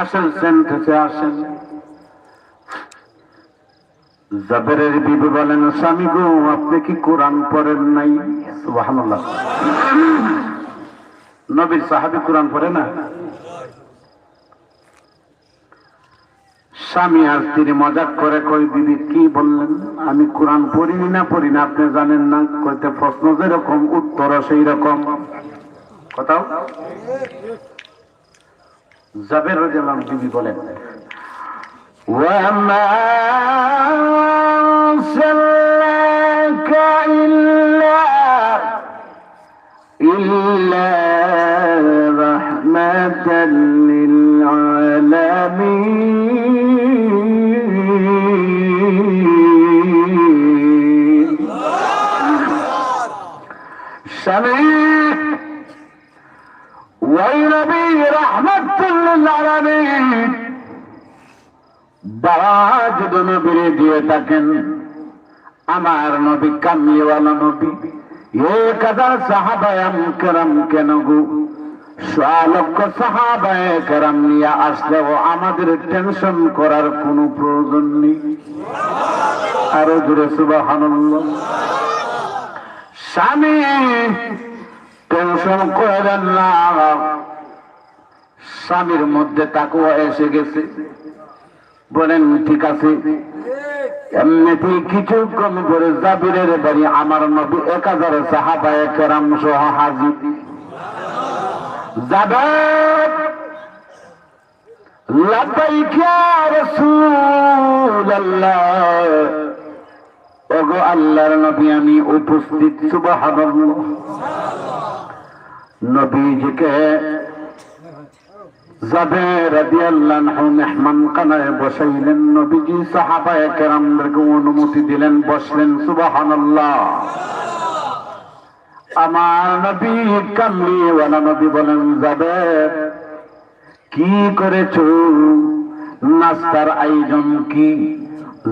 আসেন সেন্টেন্সে আসেন। জবরের বিবি বলেন, স্বামী গো আপনি কি কোরআন পড়েন নাই? সুবহানাল্লাহ। নবীর সাহাবী কোরআন পড়ে না? স্বামী আর স্ত্রী মজাক করে কই, দিদি কি বললেন? আমি কোরআন পড়িনি না পড়ি না আপনি জানেন না? কইতে প্রশ্ন যেরকম উত্তরও সেই রকম। কোথাও জাবের রাদিয়াল্লাহু আনহু বিবি বলেন, ওয়া মা আরসালনাকা ইল্লা রাহমাতাল লিল আলামিন। স্বামী ওই নবী রাহমাতুল লিল আলামিন দাওয়াত যদি নবীরে দিয়ে থাকেন, আমার নবী কামলিওয়ালা নবী, 1000 সাহাবায়ে কেরাম কেন গো, 100 লক্ষ সাহাবায়ে কেরাম নিয়ে আসলেও আমাদের টেনশন করার কোনো প্রয়োজন নেই। আরো জোরে সুবহানাল্লাহ। স্বামী টেনশন করেন না, স্বামীর মধ্যে তাকওয়া এসে গেছে, বলেন ঠিক আছে। এমনিতেই কিছুক্ষণ পরে জাবিরের বাড়ি আমার নবী 1000 সাহাবায়ে কেরাম সহ হাজির। জাবের লাব্বাইক ইয়া রাসূলুল্লাহ, ওগো আল্লাহর নবী আমি উপস্থিত। সুবহানাল্লাহ। নবীজিকে জাবের রাদিয়াল্লাহু আনহু মেহমান খানায় বসাইলেন। নবীজি সাহাবায়ে কেরামদেরকে অনুমতি দিলেন, বসলেন। সুবহানাল্লাহ। আমার নবী কামলিওয়ালা নবী বলেন, জাবের কি করেছো? নাস্তার আয়োজন কি?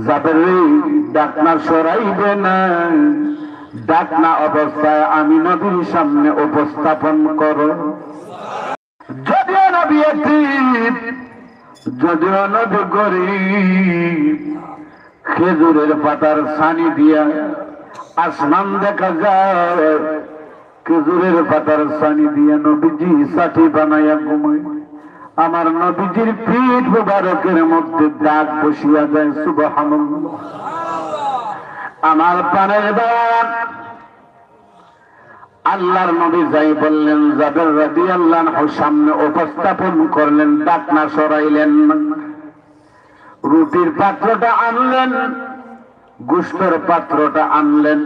জাবের ডাকনা সরাইবে না, ডাকনা অবস্থায় আমি নবীর সামনে উপস্থাপন করো। যদিও নবী এতিম, যদিও নবী গরীব, খেজুরের পাতার ছানি দিয়া আসমান দেখা যায়, খেজুরের পাতার ছানি দিয়া নবীজি সাথী বানাইয়া ঘুমায়। আমার নবীজির পিঠ মুবারকের মধ্যে দাগ বসিয়া যায়। সুবহানাল্লাহ। আমার প্রাণের বাপ আল্লাহর নবী যাই বললেন, জাবের রাদিয়াল্লাহু আনহু সামনে উপস্থাপন করলেন, ডাকনা সরাইলেন। রুটির পাত্রটা আনলেন, গোশতের পাত্রটা আনলেন।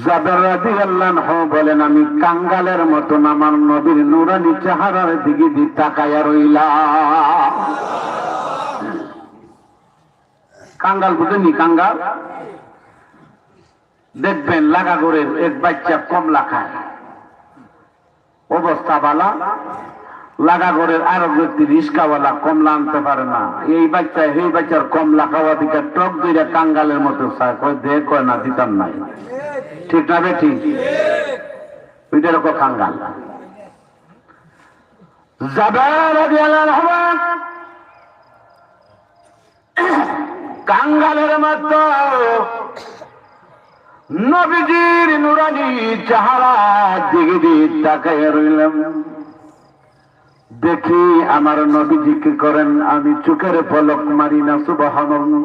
জাবের রাদিয়াল্লাহু আনহু বলেন, আমি কাঙ্গালের মতন আমার নবীর নূরানি চেহারার দিকে তাকায়া রইলাম। কাঙ্গাল বুঝেননি? কাঙ্গাল দেখবেন লাগাগড়ের এক বাচ্চা কমলা খায়, অবস্থা বালা। লাগাগড়ের আরো ব্যক্তি রিস্কাওয়ালা কমলা আনতে পারে না, এই বাচ্চা এই বাচ্চার কমলা খাওয়া দিকে টক দিয়ে কাঙ্গালের মতো চায়, কয় দে, কয় না দিতাম নাই। ঠিক না বে? ঠিক। ওইটার কো কাঙ্গাল। জাবের রাদিয়াল্লাহু আনহু কাঙ্গালের মতো নবীজির নুরানি চেহারা দিকে তাকায় রইলাম। দেখি আমার নবীজি কি করেন, আমি চোখের পলক মারি না। সুবহানাল্লাহ।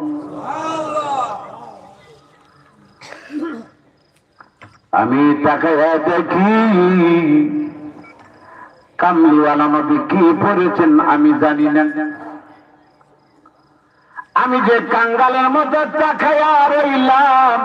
আমি তাকায় দেখি কামলিওয়ালা নবী কি পড়েছেন আমি জানি না। আমি যে কাঙ্গালের মতো তাকায়া রইলাম,